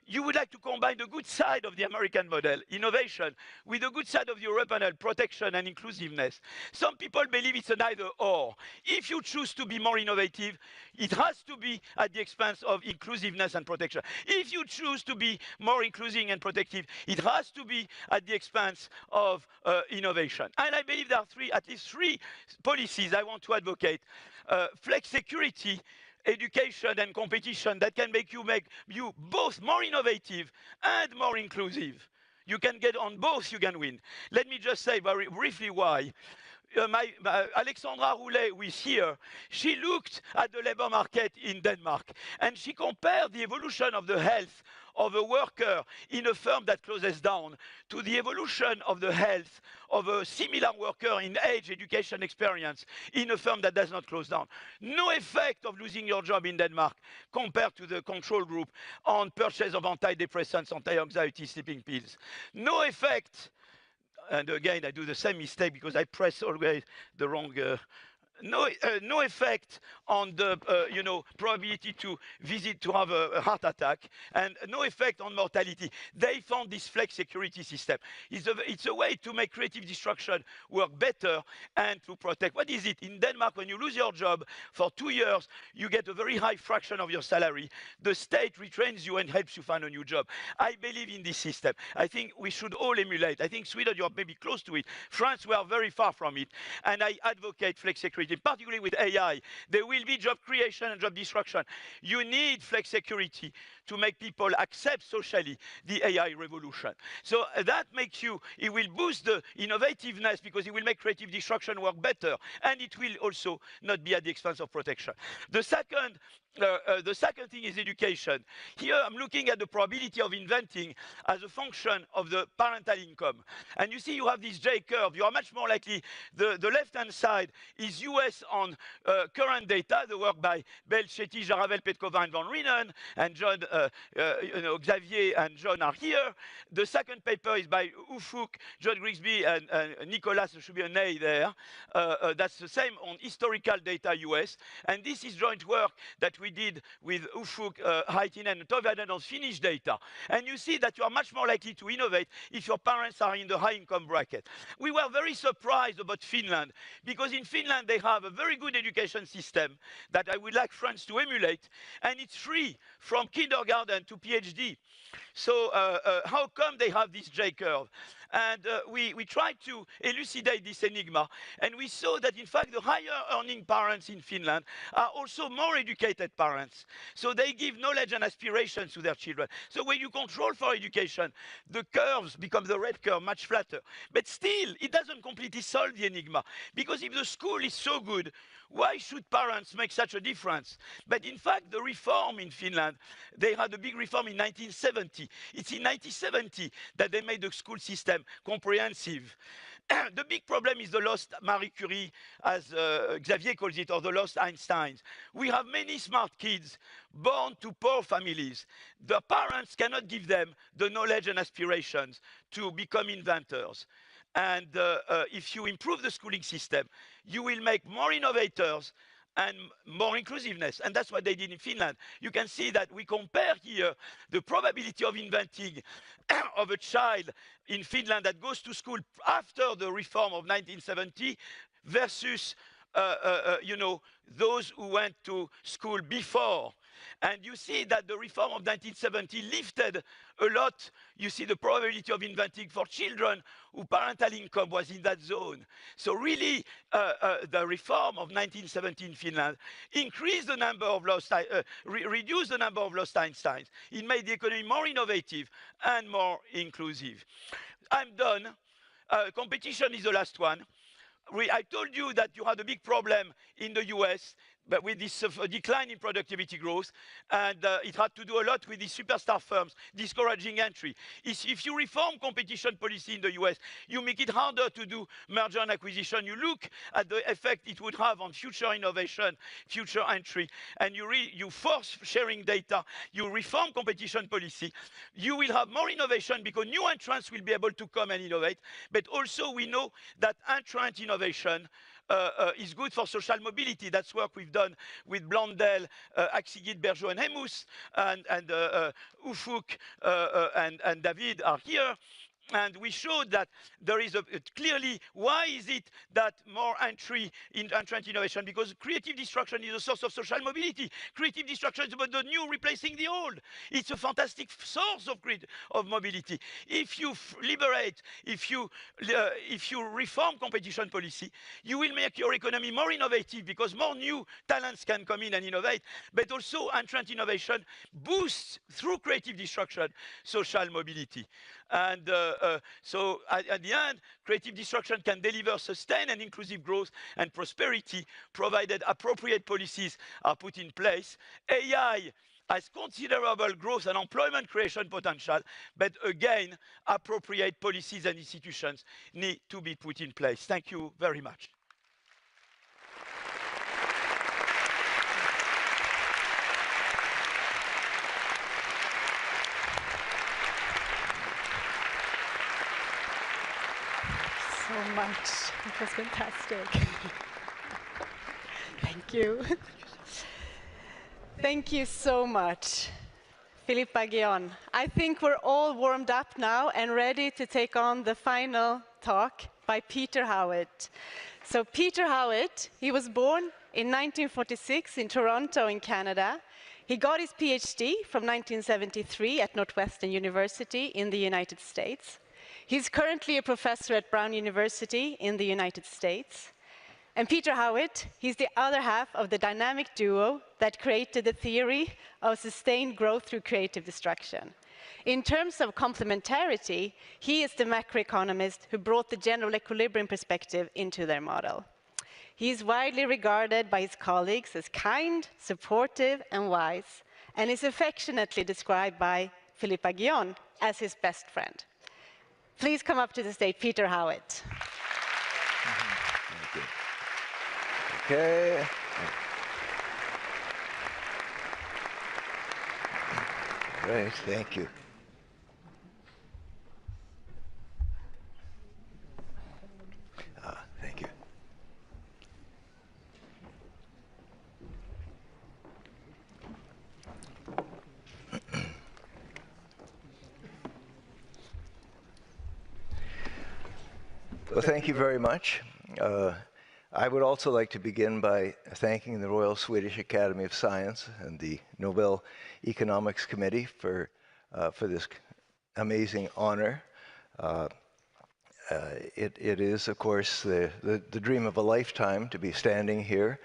You would like to combine the good side of the American model, innovation, with the good side of the European model, protection and inclusiveness. Some people believe it's an either or. If you choose to be more innovative, it has to be at the expense of inclusiveness and protection. If you choose to be more inclusive and protective, it has to be at the expense of innovation. And I believe there are at least three policies I want to advocate. Flex security, education and competition that can make you both more innovative and more inclusive. You can get on both, you can win. Let me just say very briefly why. Alexandra Roulet, who is here, she looked at the labor market in Denmark, and she compared the evolution of the health of a worker in a firm that closes down to the evolution of the health of a similar worker in age, education, experience in a firm that does not close down. No effect of losing your job in Denmark compared to the control group on purchase of antidepressants, anti-anxiety, sleeping pills. No effect. And again, I do the same mistake because I press always the wrong. No effect on the probability to have a heart attack, and no effect on mortality. They found this flex security system. It's a way to make creative destruction work better and to protect. What is it? In Denmark, when you lose your job for 2 years, you get a very high fraction of your salary. The state retrains you and helps you find a new job. I believe in this system. I think we should all emulate. I think Sweden, you're maybe close to it. France, we are very far from it. And I advocate flex security. security, particularly with AI. There will be job creation and job destruction. You need flex security to make people accept socially the AI revolution. So that makes you, it will boost the innovativeness because it will make creative destruction work better, and it will also not be at the expense of protection. The second thing is education. Here I'm looking at the probability of inventing as a function of the parental income. And you see you have this J curve. You are much more likely, the left-hand side is US on current data, the work by Bell, Chetty, Jaravel, Petkova, and Van Reenen, and John, Xavier and John are here. The second paper is by Ufuk, John Grigsby, and Nicolas, there should be an A there. That's the same on historical data US. And this is joint work that we did with Ufuk, Haitinen, and Toivainen on Finnish data. And you see that you are much more likely to innovate if your parents are in the high income bracket. We were very surprised about Finland, because in Finland they have a very good education system that I would like France to emulate, and it's free from kindergarten to PhD. So how come they have this J curve? And we tried to elucidate this enigma, and we saw that in fact the higher earning parents in Finland are also more educated parents. So they give knowledge and aspirations to their children. So when you control for education, the curves become the red curve, much flatter. But still, it doesn't completely solve the enigma, because if the school is so good, why should parents make such a difference? But in fact, the reform in Finland, they had a big reform in 1970. It's in 1970 that they made the school system comprehensive. The big problem is the lost Marie Curie, as Xavier calls it, or the lost Einsteins. We have many smart kids born to poor families. The parents cannot give them the knowledge and aspirations to become inventors. And if you improve the schooling system, you will make more innovators and more inclusiveness. And that's what they did in Finland. You can see that we compare here the probability of inventing of a child in Finland that goes to school after the reform of 1970 versus those who went to school before. And you see that the reform of 1970 lifted a lot. You see the probability of inventing for children whose parental income was in that zone. So really, the reform of 1970 in Finland increased the number of reduced the number of lost Einsteins. It made the economy more innovative and more inclusive. I'm done. Competition is the last one. I told you that you had a big problem in the US, but with this decline in productivity growth, and it had to do a lot with the superstar firms discouraging entry. If you reform competition policy in the US, you make it harder to do merger and acquisition. You look at the effect it would have on future innovation, future entry, and you force sharing data, you reform competition policy, you will have more innovation because new entrants will be able to come and innovate, but also we know that entrant innovation is good for social mobility. That's work we've done with Blondel, Axigit, Bergeau, and Hemus, and Ufuk and David are here. And we showed that there is clearly, why is it that more entry in entrant innovation? Because creative destruction is a source of social mobility. Creative destruction is about the new replacing the old. It's a fantastic source of mobility. If you liberate, if you reform competition policy, you will make your economy more innovative because more new talents can come in and innovate, but also entrant innovation boosts, through creative destruction, social mobility. And so at the end, creative destruction can deliver sustained and inclusive growth and prosperity, provided appropriate policies are put in place. AI has considerable growth and employment creation potential, but again, appropriate policies and institutions need to be put in place. Thank you very much. So much. It was fantastic. Thank you. Thank you so much, Philippe Aghion. I think we're all warmed up now and ready to take on the final talk by Peter Howitt. So Peter Howitt, he was born in 1946 in Toronto in Canada. He got his PhD from 1973 at Northwestern University in the United States. He's currently a professor at Brown University in the United States. And Peter Howitt, he's the other half of the dynamic duo that created the theory of sustained growth through creative destruction. In terms of complementarity, he is the macroeconomist who brought the general equilibrium perspective into their model. He is widely regarded by his colleagues as kind, supportive, and wise, and is affectionately described by Philippe Aghion as his best friend. Please come up to the stage, Peter Howitt. Thank you. Okay. Great, thank you. Thank you. Well, thank you very much. I would also like to begin by thanking the Royal Swedish Academy of Science and the Nobel Economics Committee for this amazing honor. It is, of course, the dream of a lifetime to be standing here,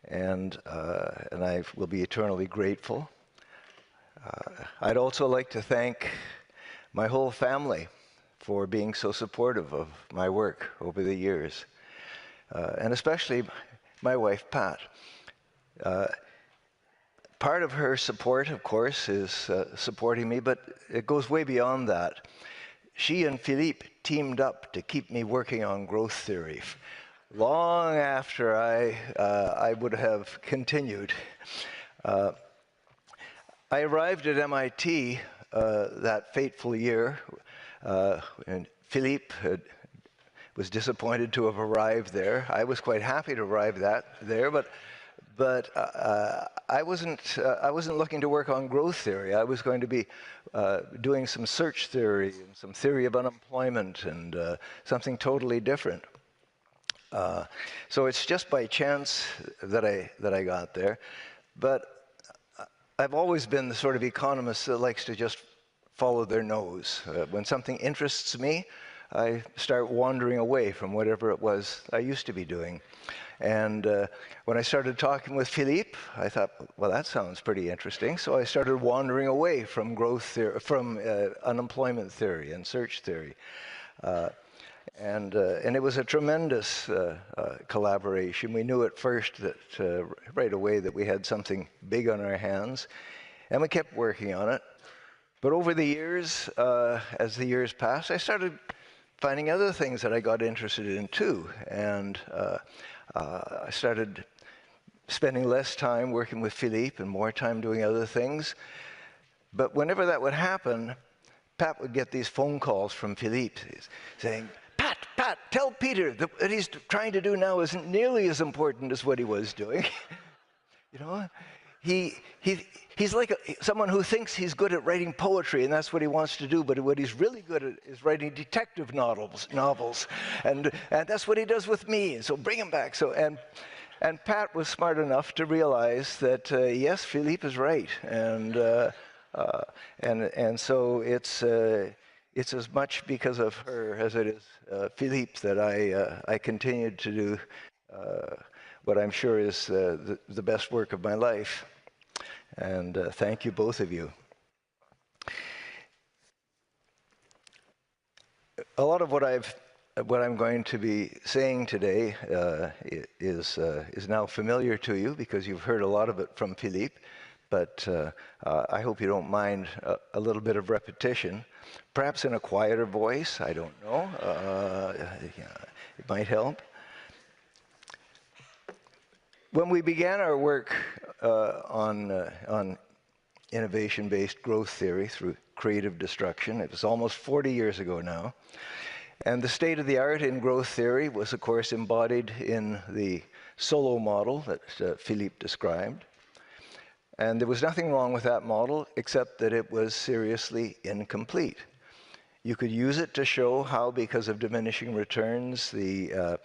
and I will be eternally grateful. I'd also like to thank my whole family for being so supportive of my work over the years, and especially my wife, Pat. Part of her support, of course, is supporting me, but it goes way beyond that. She and Philippe teamed up to keep me working on growth theory long after I would have continued. I arrived at MIT that fateful year, and Philippe was disappointed to have arrived there. I was quite happy to arrive there, but I wasn't looking to work on growth theory. I was going to be doing some search theory and some theory of unemployment and something totally different. So it's just by chance that I got there. But I've always been the sort of economist that likes to just follow their nose. When something interests me, I start wandering away from whatever it was I used to be doing. And when I started talking with Philippe, I thought, well, that sounds pretty interesting. So I started wandering away from growth theory, from unemployment theory and search theory. And it was a tremendous collaboration. We knew at first that right away that we had something big on our hands, and we kept working on it. But over the years, as the years passed, I started finding other things that I got interested in too, and I started spending less time working with Philippe and more time doing other things. But whenever that would happen, Pat would get these phone calls from Philippe saying, Pat, tell Peter that what he's trying to do now isn't nearly as important as what he was doing. You know, he's like someone who thinks he's good at writing poetry, and that's what he wants to do, but what he's really good at is writing detective novels, and that's what he does with me, so bring him back. So, and Pat was smart enough to realize that, yes, Philippe is right, and so it's as much because of her as it is Philippe that I continued to do what I'm sure is the best work of my life. And thank you, both of you. A lot of what I'm going to be saying today is now familiar to you because you've heard a lot of it from Philippe. But I hope you don't mind a little bit of repetition, perhaps in a quieter voice. I don't know. It might help. When we began our work on innovation-based growth theory through creative destruction, it was almost 40 years ago now. And the state of the art in growth theory was, of course, embodied in the solo model that Philippe described. And there was nothing wrong with that model, except that it was seriously incomplete. You could use it to show how, because of diminishing returns, the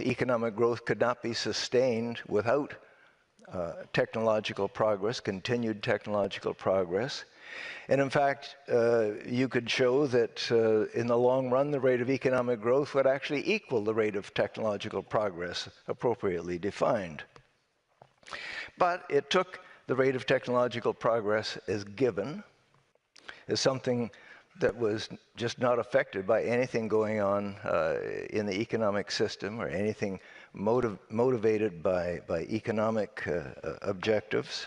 economic growth could not be sustained without technological progress, continued technological progress. And in fact, you could show that in the long run, the rate of economic growth would actually equal the rate of technological progress appropriately defined. But it took the rate of technological progress as given, as something that was just not affected by anything going on in the economic system or anything motivated by economic objectives.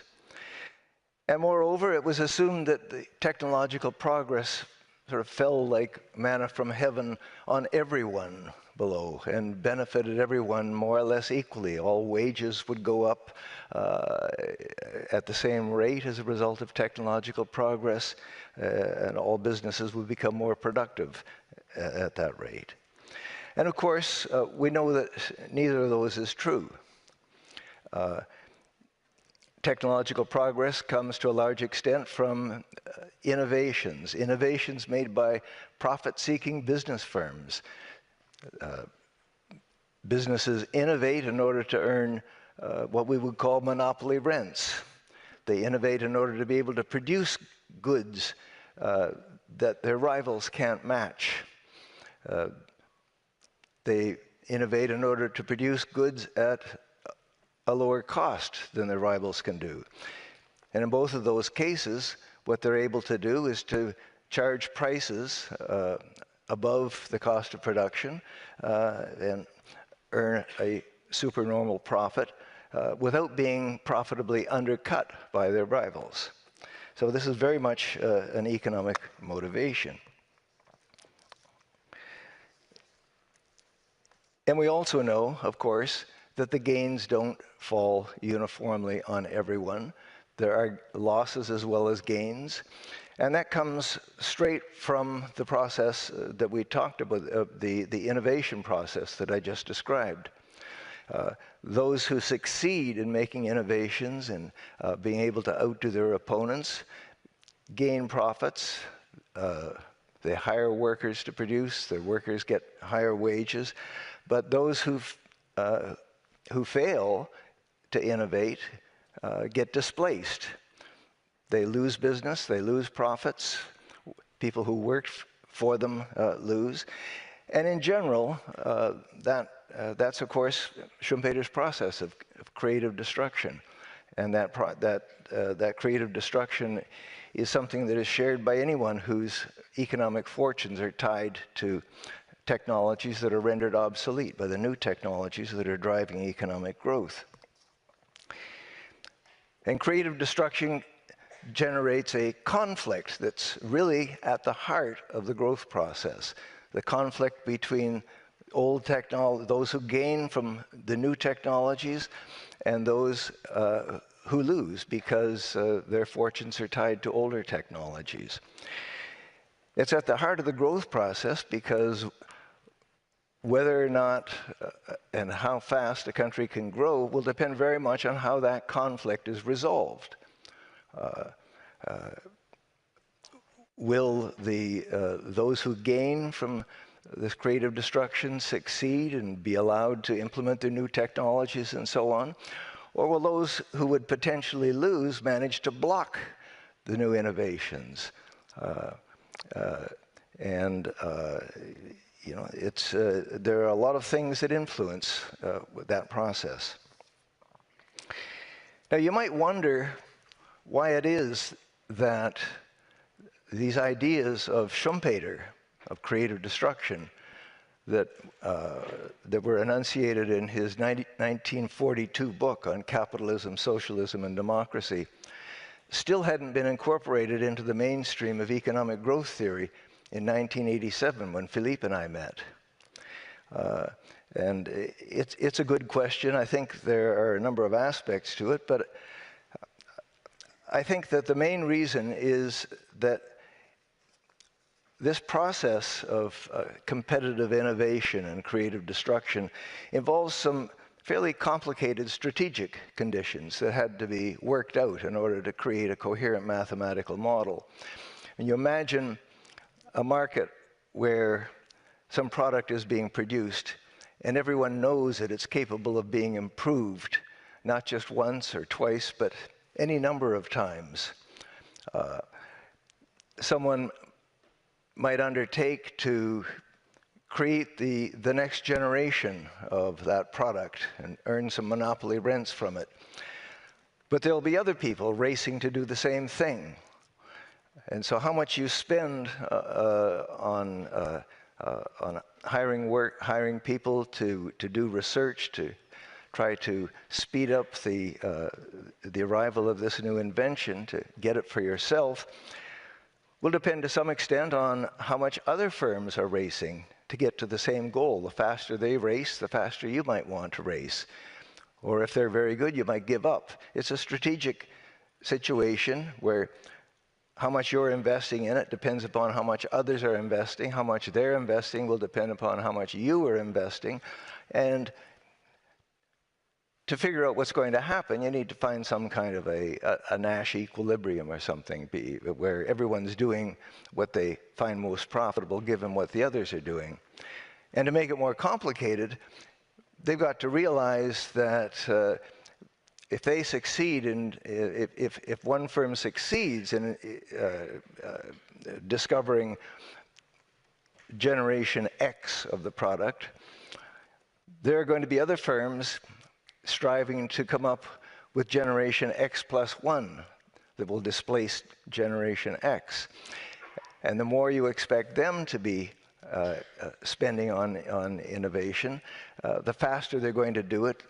And moreover, it was assumed that the technological progress sort of fell like manna from heaven on everyone below and benefited everyone more or less equally. All wages would go up at the same rate as a result of technological progress, and all businesses would become more productive at that rate. And of course, we know that neither of those is true. Technological progress comes to a large extent from innovations made by profit-seeking business firms. Businesses innovate in order to earn what we would call monopoly rents. They innovate in order to be able to produce goods that their rivals can't match. They innovate in order to produce goods at a lower cost than their rivals can do. And in both of those cases, what they're able to do is to charge prices above the cost of production and earn a supernormal profit without being profitably undercut by their rivals. So this is very much an economic motivation. And we also know, of course, that the gains don't fall uniformly on everyone. There are losses as well as gains. And that comes straight from the process that we talked about, the innovation process that I just described. Those who succeed in making innovations and being able to outdo their opponents gain profits. They hire workers to produce. Their workers get higher wages. But those who fail to innovate get displaced. They lose business, they lose profits. People who worked for them lose. And in general, that's of course Schumpeter's process of creative destruction. And that creative destruction is something that is shared by anyone whose economic fortunes are tied to technologies that are rendered obsolete by the new technologies that are driving economic growth. And creative destruction generates a conflict that's really at the heart of the growth process. The conflict between those who gain from the new technologies and those who lose because their fortunes are tied to older technologies. It's at the heart of the growth process because whether or not and how fast a country can grow will depend very much on how that conflict is resolved. Will those who gain from this creative destruction succeed and be allowed to implement their new technologies and so on? Or will those who would potentially lose manage to block the new innovations? You know, there are a lot of things that influence that process. Now, you might wonder why it is that these ideas of Schumpeter, of creative destruction, that were enunciated in his 1942 book on capitalism, socialism, and democracy, still hadn't been incorporated into the mainstream of economic growth theory in 1987 when Philippe and I met. And it's a good question. I think there are a number of aspects to it, but I think that the main reason is that this process of competitive innovation and creative destruction involves some fairly complicated strategic conditions that had to be worked out in order to create a coherent mathematical model. And you imagine a market where some product is being produced and everyone knows that it's capable of being improved not just once or twice, but any number of times. Someone might undertake to create the next generation of that product and earn some monopoly rents from it. But there'll be other people racing to do the same thing. And so how much you spend on hiring people to do research, to try to speed up the arrival of this new invention, to get it for yourself, will depend to some extent on how much other firms are racing to get to the same goal. The faster they race, the faster you might want to race. Or if they're very good, you might give up. It's a strategic situation where how much you're investing in it depends upon how much others are investing. How much they're investing will depend upon how much you are investing. And to figure out what's going to happen, you need to find some kind of a Nash equilibrium or something, where everyone's doing what they find most profitable given what the others are doing. And to make it more complicated, they've got to realize that if they succeed, if one firm succeeds in discovering generation X of the product, there are going to be other firms striving to come up with generation X plus 1 that will displace generation X. And the more you expect them to be spending on innovation, the faster they're going to do it,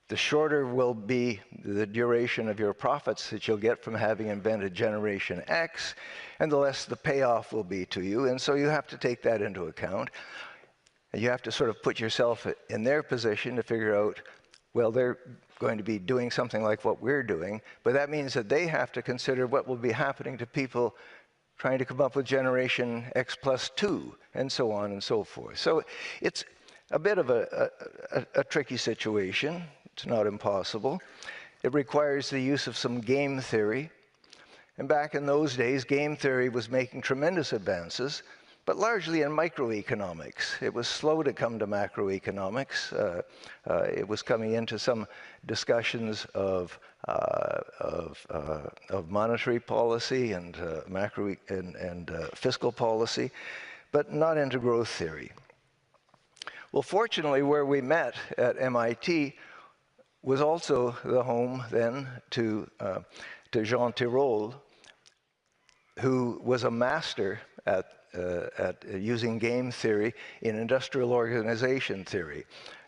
the shorter will be the duration of your profits that you'll get from having invented generation X, and the less the payoff will be to you. And so you have to take that into account. And you have to sort of put yourself in their position to figure out, well, they're going to be doing something like what we're doing, but that means that they have to consider what will be happening to people trying to come up with generation X plus 2, and so on and so forth. So it's a bit of a tricky situation. It's not impossible. It requires the use of some game theory. And back in those days, game theory was making tremendous advances, but largely in microeconomics. It was slow to come to macroeconomics. It was coming into some discussions of monetary policy and fiscal policy, but not into growth theory. Well, fortunately, where we met at MIT was also the home then to Jean Tirole, who was a master at using game theory in industrial organization theory.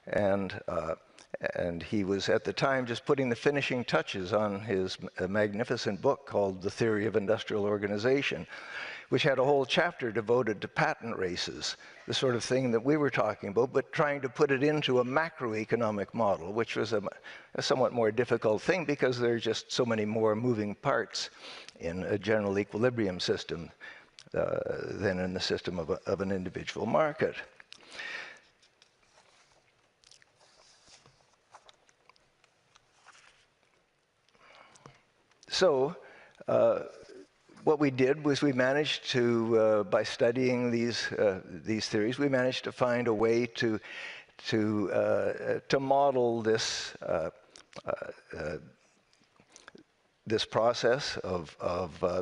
And he was at the time just putting the finishing touches on his magnificent book called The Theory of Industrial Organization, which had a whole chapter devoted to patent races, the sort of thing that we were talking about, but trying to put it into a macroeconomic model, which was a somewhat more difficult thing because there are just so many more moving parts in a general equilibrium system than in the system of an individual market. So what we did was we managed to, by studying these theories, we managed to find a way to model this this process of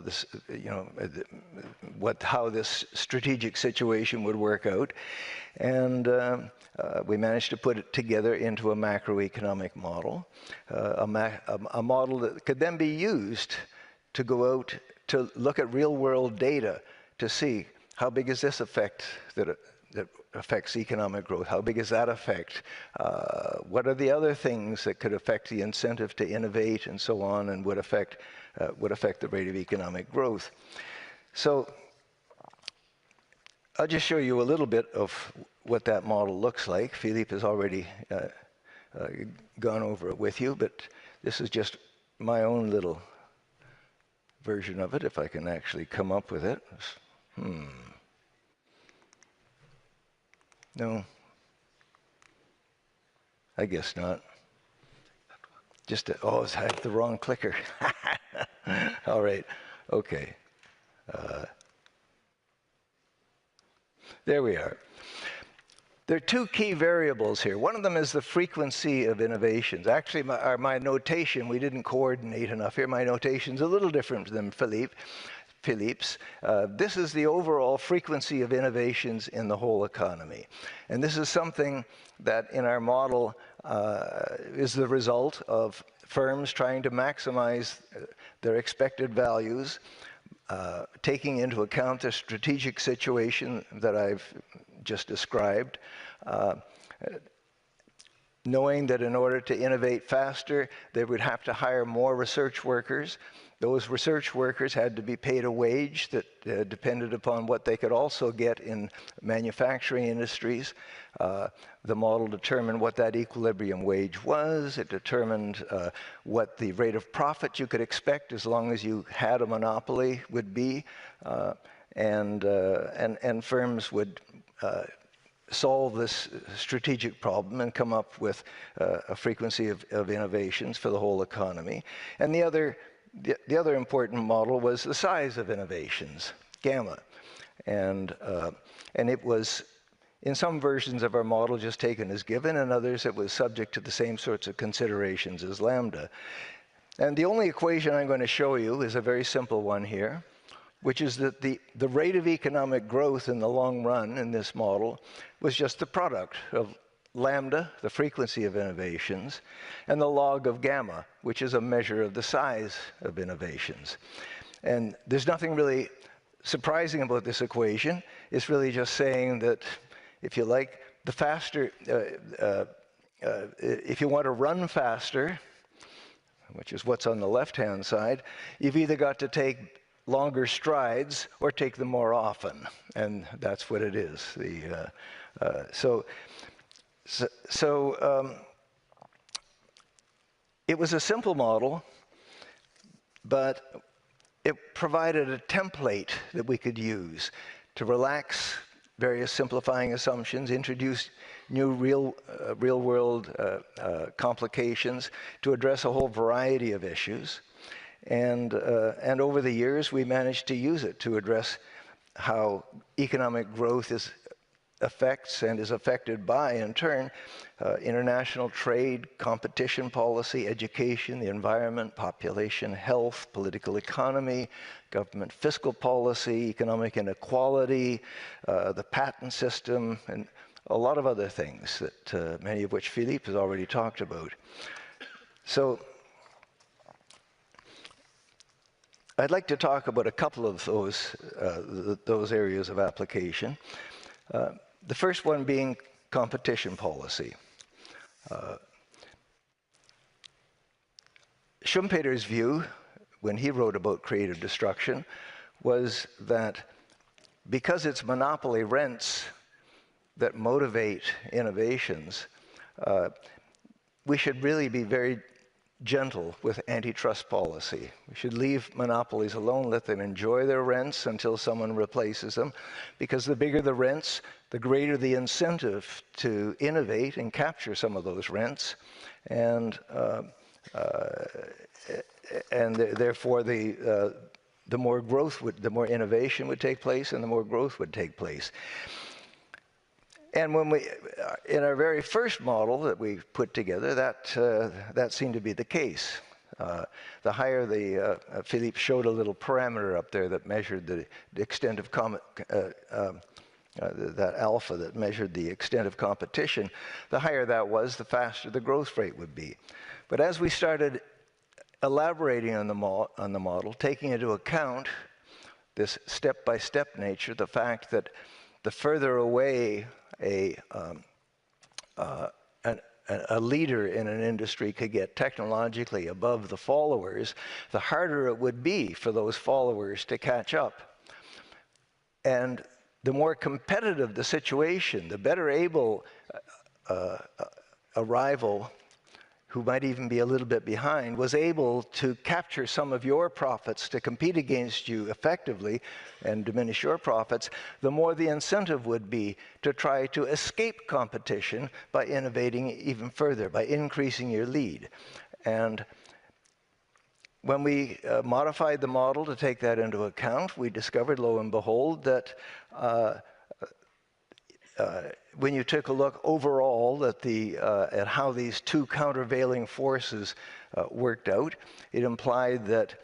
this, how this strategic situation would work out, and we managed to put it together into a macroeconomic model, a model that could then be used to go out to look at real-world data to see how big is this effect that affects economic growth, how big is that effect, what are the other things that could affect the incentive to innovate and so on, and would affect the rate of economic growth. So I'll just show you a little bit of what that model looks like. Philippe has already gone over it with you, but this is just my own little version of it, if I can actually come up with it. No, I guess not. Oh, I have the wrong clicker. All right, okay. There we are. There are two key variables here. One of them is the frequency of innovations. Actually, my notation, we didn't coordinate enough here. My notation's a little different than Philippe's. This is the overall frequency of innovations in the whole economy. And this is something that in our model is the result of firms trying to maximize their expected values, taking into account the strategic situation that I've just described, knowing that in order to innovate faster, they would have to hire more research workers. Those research workers had to be paid a wage that depended upon what they could also get in manufacturing industries. The model determined what that equilibrium wage was. It determined what the rate of profit you could expect as long as you had a monopoly would be. And firms would solve this strategic problem and come up with a frequency of innovations for the whole economy. And the other important model was the size of innovations, gamma. And it was, in some versions of our model, just taken as given, and others it was subject to the same sorts of considerations as lambda. And the only equation I'm going to show you is a very simple one here, which is that the rate of economic growth in the long run in this model was just the product of lambda, the frequency of innovations, and the log of gamma, which is a measure of the size of innovations. And there's nothing really surprising about this equation. It's really just saying that, if you like, the faster, if you want to run faster, which is what's on the left-hand side, you've either got to take longer strides or take them more often, and that's what it is. It was a simple model, but it provided a template that we could use to relax various simplifying assumptions, introduce new real-world complications to address a whole variety of issues. And over the years, we managed to use it to address how economic growth affects and is affected by, in turn, international trade, competition policy, education, the environment, population health, political economy, government fiscal policy, economic inequality, the patent system, and a lot of other things that many of which Philippe has already talked about. So I'd like to talk about a couple of those areas of application. The first one being competition policy. Schumpeter's view, when he wrote about creative destruction, was that because it's monopoly rents that motivate innovations, we should really be very gentle with antitrust policy. We should leave monopolies alone, let them enjoy their rents until someone replaces them, because the bigger the rents, the greater the incentive to innovate and capture some of those rents, and therefore the more growth the more innovation would take place, and the more growth would take place. And when in our very first model that we put together, that seemed to be the case. The higher Philippe showed a little parameter up there that measured the extent of that alpha that measured the extent of competition. The higher that was, the faster the growth rate would be. But as we started elaborating on the model, taking into account this step-by-step nature, the fact that the further away a leader in an industry could get technologically above the followers, the harder it would be for those followers to catch up. And the more competitive the situation, the better able a rival who might even be a little bit behind was able to capture some of your profits to compete against you effectively and diminish your profits, the more the incentive would be to try to escape competition by innovating even further, by increasing your lead. And when we modified the model to take that into account, we discovered, lo and behold, that when you took a look overall at at how these two countervailing forces worked out, it implied that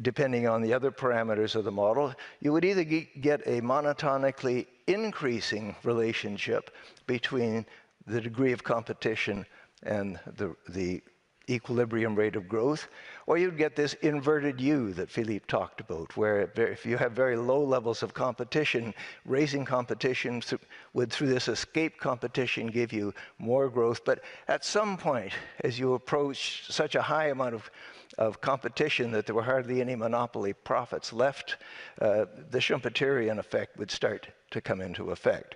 depending on the other parameters of the model, you would either get a monotonically increasing relationship between the degree of competition and the equilibrium rate of growth, or you'd get this inverted U that Philippe talked about, where if you have very low levels of competition, raising competition would, through this escape competition, give you more growth. But at some point, as you approach such a high amount of competition that there were hardly any monopoly profits left, the Schumpeterian effect would start to come into effect.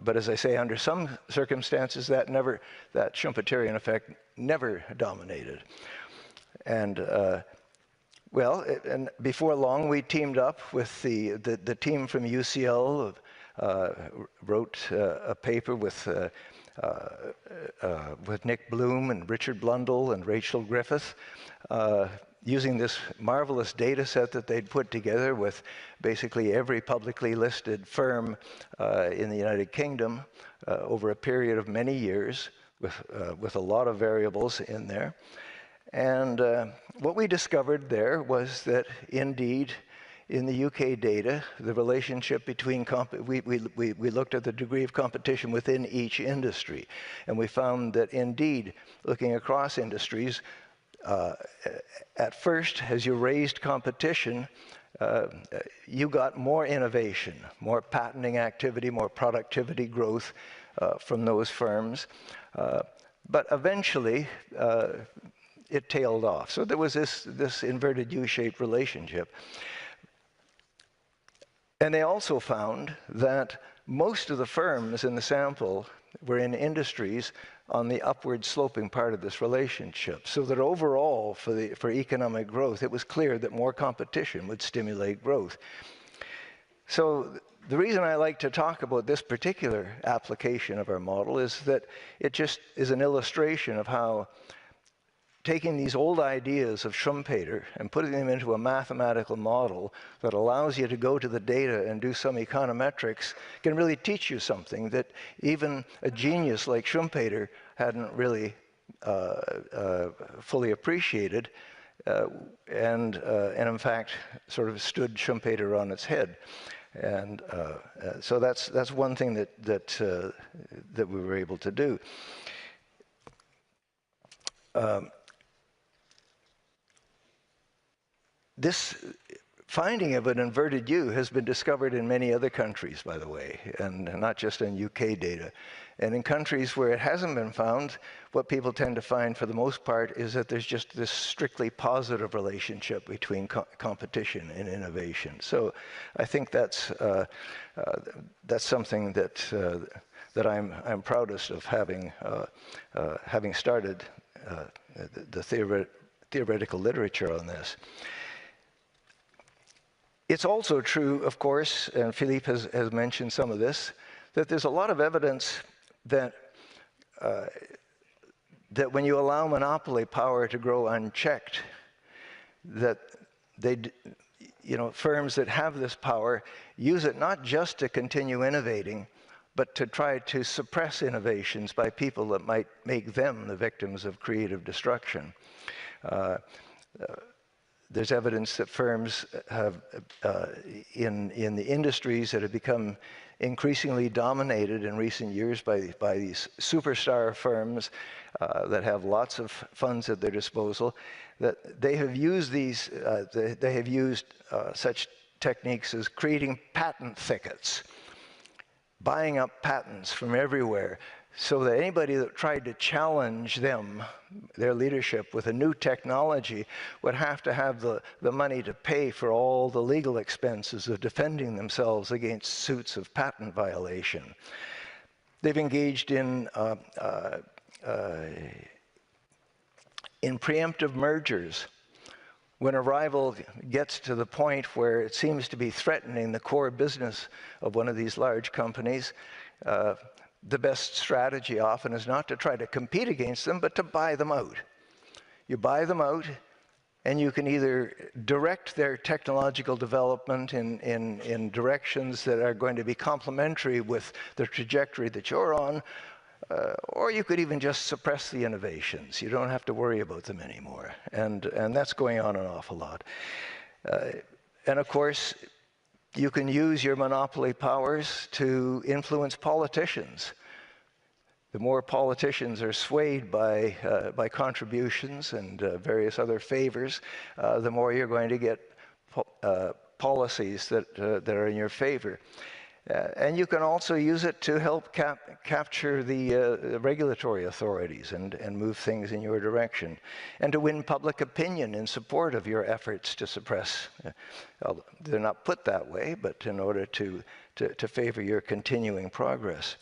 But as I say, under some circumstances, that Schumpeterian effect never dominated. And and before long, we teamed up with the team from UCL, wrote a paper with Nick Bloom and Richard Blundell and Rachel Griffith, using this marvelous data set that they'd put together with basically every publicly listed firm in the United Kingdom over a period of many years, with a lot of variables in there. And what we discovered there was that indeed, in the UK data, the relationship between, we looked at the degree of competition within each industry, and we found that indeed, looking across industries, at first, as you raised competition, you got more innovation, more patenting activity, more productivity growth from those firms. But eventually, it tailed off. So there was this inverted U-shaped relationship. And they also found that most of the firms in the sample were in industries on the upward sloping part of this relationship. So that overall, for economic growth, it was clear that more competition would stimulate growth. So the reason I like to talk about this particular application of our model is that it just is an illustration of how taking these old ideas of Schumpeter and putting them into a mathematical model that allows you to go to the data and do some econometrics can really teach you something that even a genius like Schumpeter hadn't really fully appreciated, and in fact sort of stood Schumpeter on its head. And so that's one thing that we were able to do. This finding of an inverted U has been discovered in many other countries, by the way, and not just in UK data. And in countries where it hasn't been found, what people tend to find for the most part is that there's just this strictly positive relationship between competition and innovation. So I think that's something that I'm proudest of having started the theoretical literature on this. It's also true, of course, and Philippe has mentioned some of this, that there's a lot of evidence that that when you allow monopoly power to grow unchecked, that firms that have this power use it not just to continue innovating, but to try to suppress innovations by people that might make them the victims of creative destruction. There's evidence that firms have, in the industries that have become increasingly dominated in recent years by these superstar firms that have lots of funds at their disposal, that they have used such techniques as creating patent thickets, buying up patents from everywhere, so that anybody that tried to challenge them, their leadership, with a new technology would have to have the money to pay for all the legal expenses of defending themselves against suits of patent violation. They've engaged in preemptive mergers. When a rival gets to the point where it seems to be threatening the core business of one of these large companies, the best strategy often is not to try to compete against them, but to buy them out. You buy them out, and you can either direct their technological development in directions that are going to be complementary with the trajectory that you're on, or you could even just suppress the innovations. You don't have to worry about them anymore. And that's going on an awful lot. And of course, you can use your monopoly powers to influence politicians. The more politicians are swayed by contributions and various other favors, the more you're going to get policies that are in your favor. And you can also use it to help capture the regulatory authorities and move things in your direction, and to win public opinion in support of your efforts to suppress. They're not put that way, but in order to favor your continuing progress.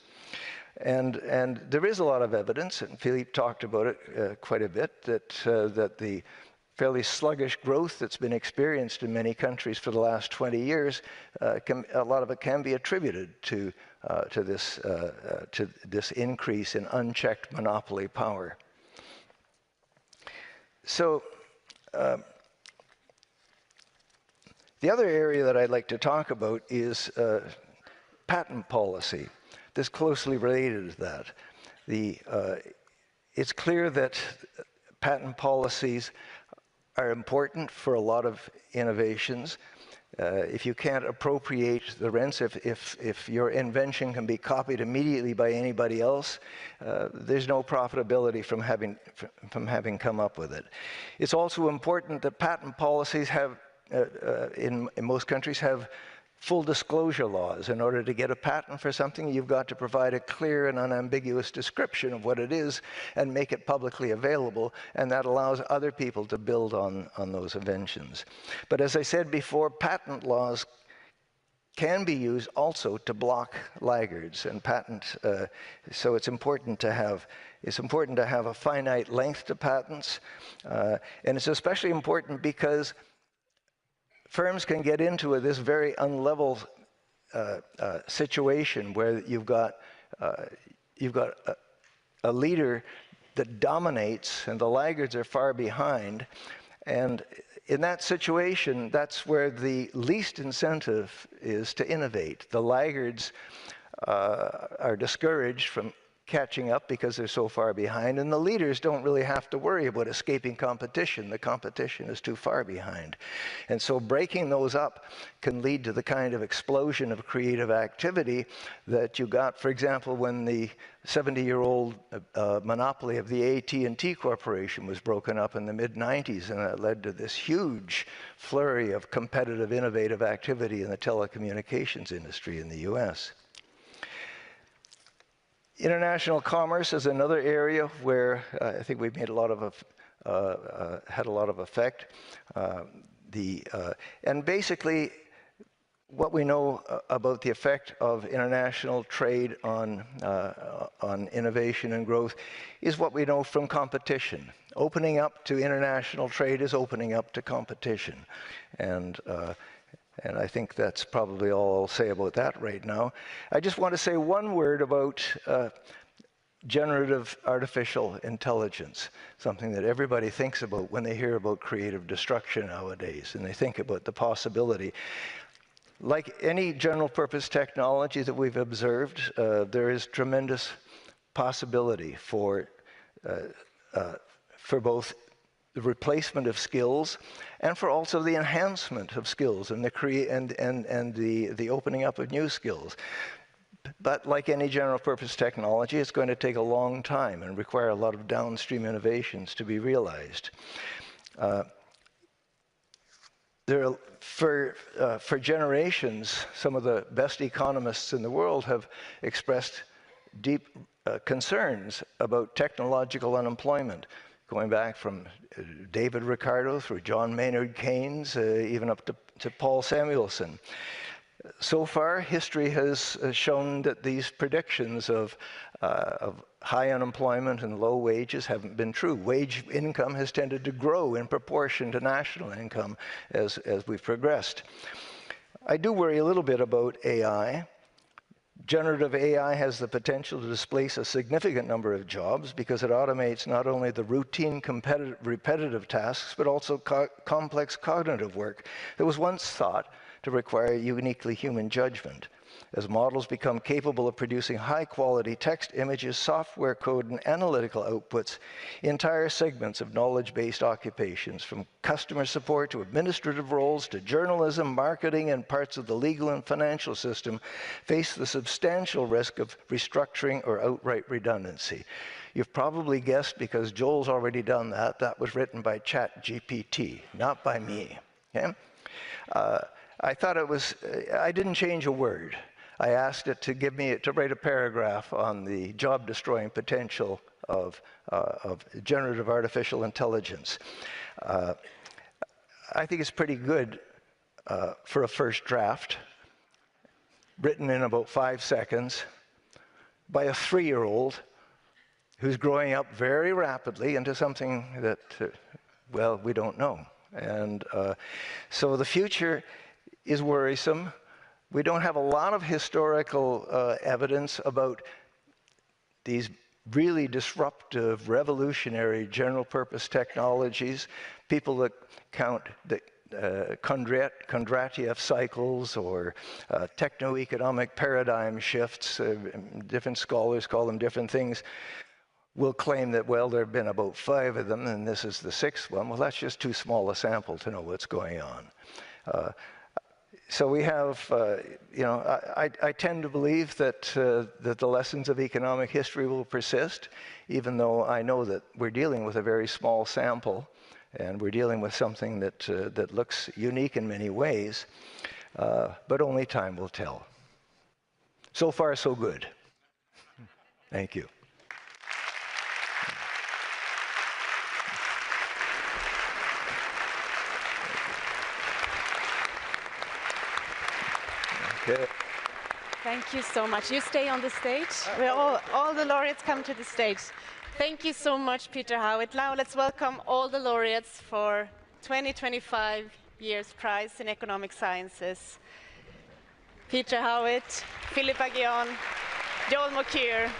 And there is a lot of evidence, and Philippe talked about it quite a bit, that the fairly sluggish growth that's been experienced in many countries for the last 20 years, a lot of it can be attributed to this increase in unchecked monopoly power. So the other area that I'd like to talk about is patent policy. This closely related to that. It's clear that patent policies are important for a lot of innovations. If you can't appropriate the rents, if your invention can be copied immediately by anybody else, there's no profitability from having come up with it. It's also important that patent policies have, in most countries, have full disclosure laws. In order to get a patent for something, you've got to provide a clear and unambiguous description of what it is and make it publicly available, and that allows other people to build on those inventions. But as I said before, patent laws can be used also to block laggards, and so it's important to have a finite length to patents, and it's especially important because firms can get into this very unlevel situation where you've got a leader that dominates and the laggards are far behind. And in that situation, that's where the least incentive is to innovate. The laggards are discouraged from catching up because they're so far behind, and the leaders don't really have to worry about escaping competition. The competition is too far behind. And so breaking those up can lead to the kind of explosion of creative activity that you got, for example, when the 70-year-old monopoly of the AT&T Corporation was broken up in the mid-90s, and that led to this huge flurry of competitive, innovative activity in the telecommunications industry in the US. International commerce is another area where I think we've made a lot of had a lot of effect. And basically, what we know about the effect of international trade on innovation and growth is what we know from competition. Opening up to international trade is opening up to competition, and I think that's probably all I'll say about that right now. I just want to say one word about generative artificial intelligence, something that everybody thinks about when they hear about creative destruction nowadays, and they think about the possibility. Like any general purpose technology that we've observed, there is tremendous possibility for both the replacement of skills and for also the enhancement of skills and the opening up of new skills. But like any general purpose technology, it's going to take a long time and require a lot of downstream innovations to be realized. For generations, some of the best economists in the world have expressed deep concerns about technological unemployment, going back from David Ricardo through John Maynard Keynes, even up to Paul Samuelson. So far, history has shown that these predictions of high unemployment and low wages haven't been true. Wage income has tended to grow in proportion to national income as we've progressed. I do worry a little bit about AI, Generative AI has the potential to displace a significant number of jobs because it automates not only the routine, repetitive tasks, but also complex cognitive work that was once thought to require uniquely human judgment. As models become capable of producing high-quality text, images, software code, and analytical outputs, entire segments of knowledge-based occupations, from customer support to administrative roles to journalism, marketing, and parts of the legal and financial system, face the substantial risk of restructuring or outright redundancy. You've probably guessed, because Joel's already done that. That was written by ChatGPT, not by me. Okay? I thought it was, I didn't change a word. I asked it to write a paragraph on the job-destroying potential of generative artificial intelligence. I think it's pretty good for a first draft, written in about 5 seconds by a 3-year-old who's growing up very rapidly into something that, well, we don't know. And so the future is worrisome. We don't have a lot of historical evidence about these really disruptive, revolutionary, general-purpose technologies. People that count the Kondratiev cycles or techno-economic paradigm shifts, different scholars call them different things, will claim that, well, there have been about 5 of them, and this is the 6th one. Well, that's just too small a sample to know what's going on. So we have, you know, I tend to believe that, that the lessons of economic history will persist, even though I know that we're dealing with a very small sample, and we're dealing with something that, that looks unique in many ways, but only time will tell. So far, so good. Thank you. Okay. Thank you so much. You stay on the stage. All the laureates come to the stage. Thank you so much, Peter Howitt. Now let's welcome all the laureates for 2025 year's prize in economic sciences. Peter Howitt, Philip Aghion, Joel Mokyr,